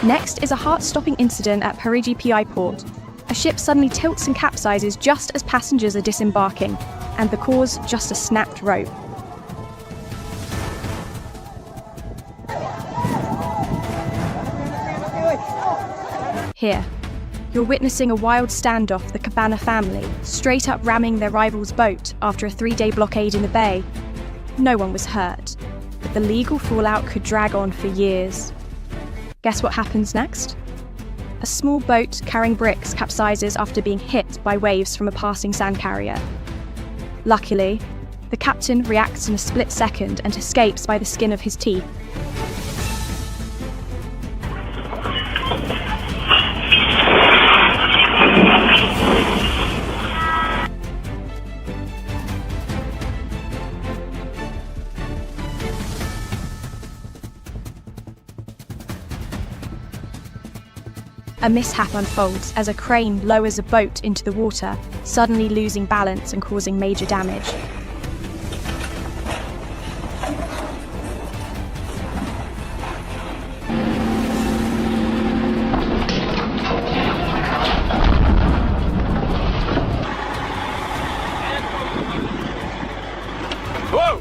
Next is a heart-stopping incident at Parigi PI port. A ship suddenly tilts and capsizes just as passengers are disembarking, and the cause just a snapped rope. Here, you're witnessing a wild standoff, the Cabana family, straight up ramming their rival's boat after a 3-day blockade in the bay. No one was hurt, but the legal fallout could drag on for years. Guess what happens next? A small boat carrying bricks capsizes after being hit by waves from a passing sand carrier. Luckily, the captain reacts in a split second and escapes by the skin of his teeth. A mishap unfolds as a crane lowers a boat into the water, suddenly losing balance and causing major damage. Whoa!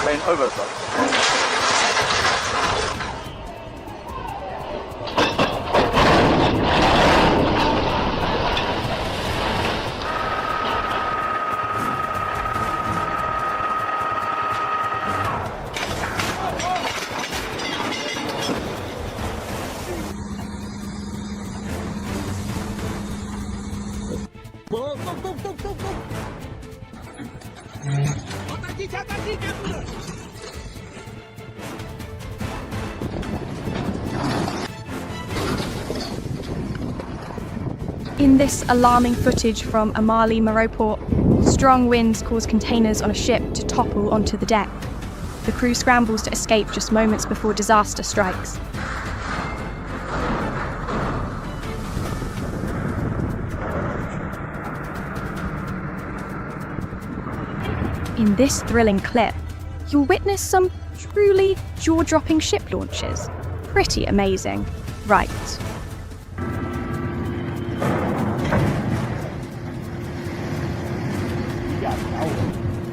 Plane over, sir. In this alarming footage from Amali Maroport, strong winds cause containers on a ship to topple onto the deck. The crew scrambles to escape just moments before disaster strikes. In this thrilling clip, you'll witness some truly jaw-dropping ship launches. Pretty amazing, right?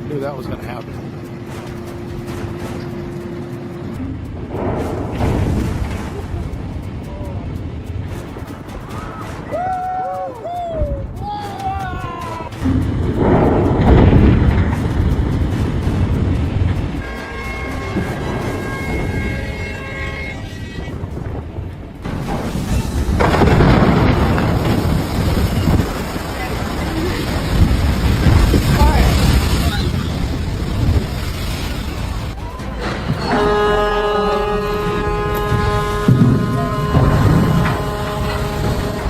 Knew that was going to happen.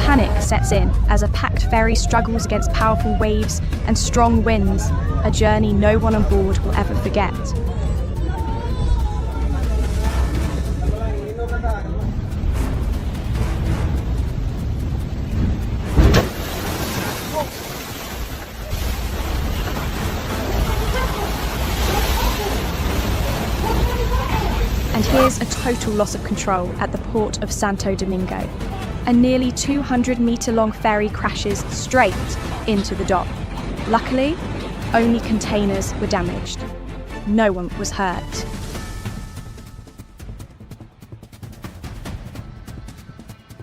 Panic sets in as a packed ferry struggles against powerful waves and strong winds, a journey no one on board will ever forget. And here's a total loss of control at the port of Santo Domingo. A nearly 200-metre-long ferry crashes straight into the dock. Luckily, only containers were damaged. No one was hurt.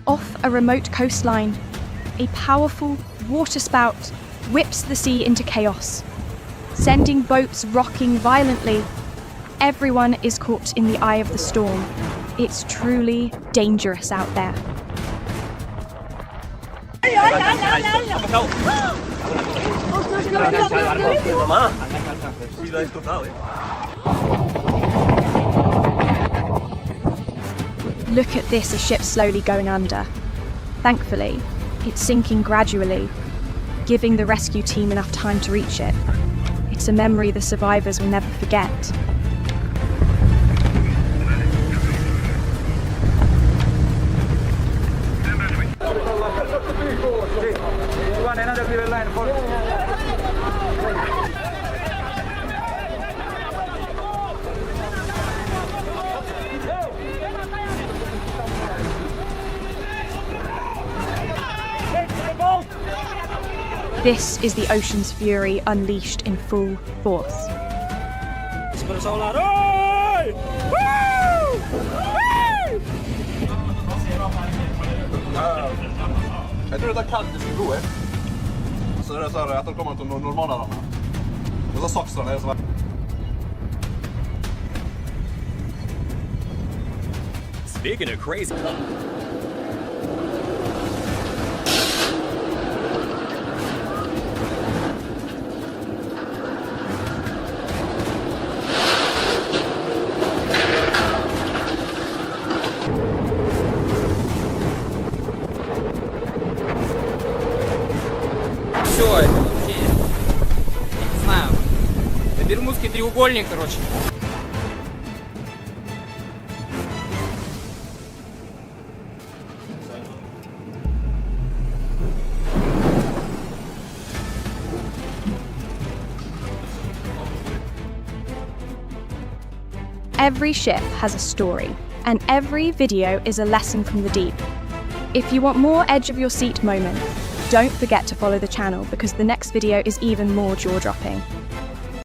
Off a remote coastline, a powerful waterspout whips the sea into chaos, sending boats rocking violently. Everyone is caught in the eye of the storm. It's truly dangerous out there. Look at this, a ship slowly going under. Thankfully, it's sinking gradually, giving the rescue team enough time to reach it. It's a memory the survivors will never forget. This is the ocean's fury unleashed in full force. Jag tror det är kallt i sin bro, så det är så att de kommer till normala ramar. Och så saxarna är så. Speaking of crazy. Все, это вообще, я не знаю, это Бермудский треугольник, короче. Every ship has a story, and every video is a lesson from the deep. If you want more edge of your seat moments, don't forget to follow the channel because the next video is even more jaw-dropping.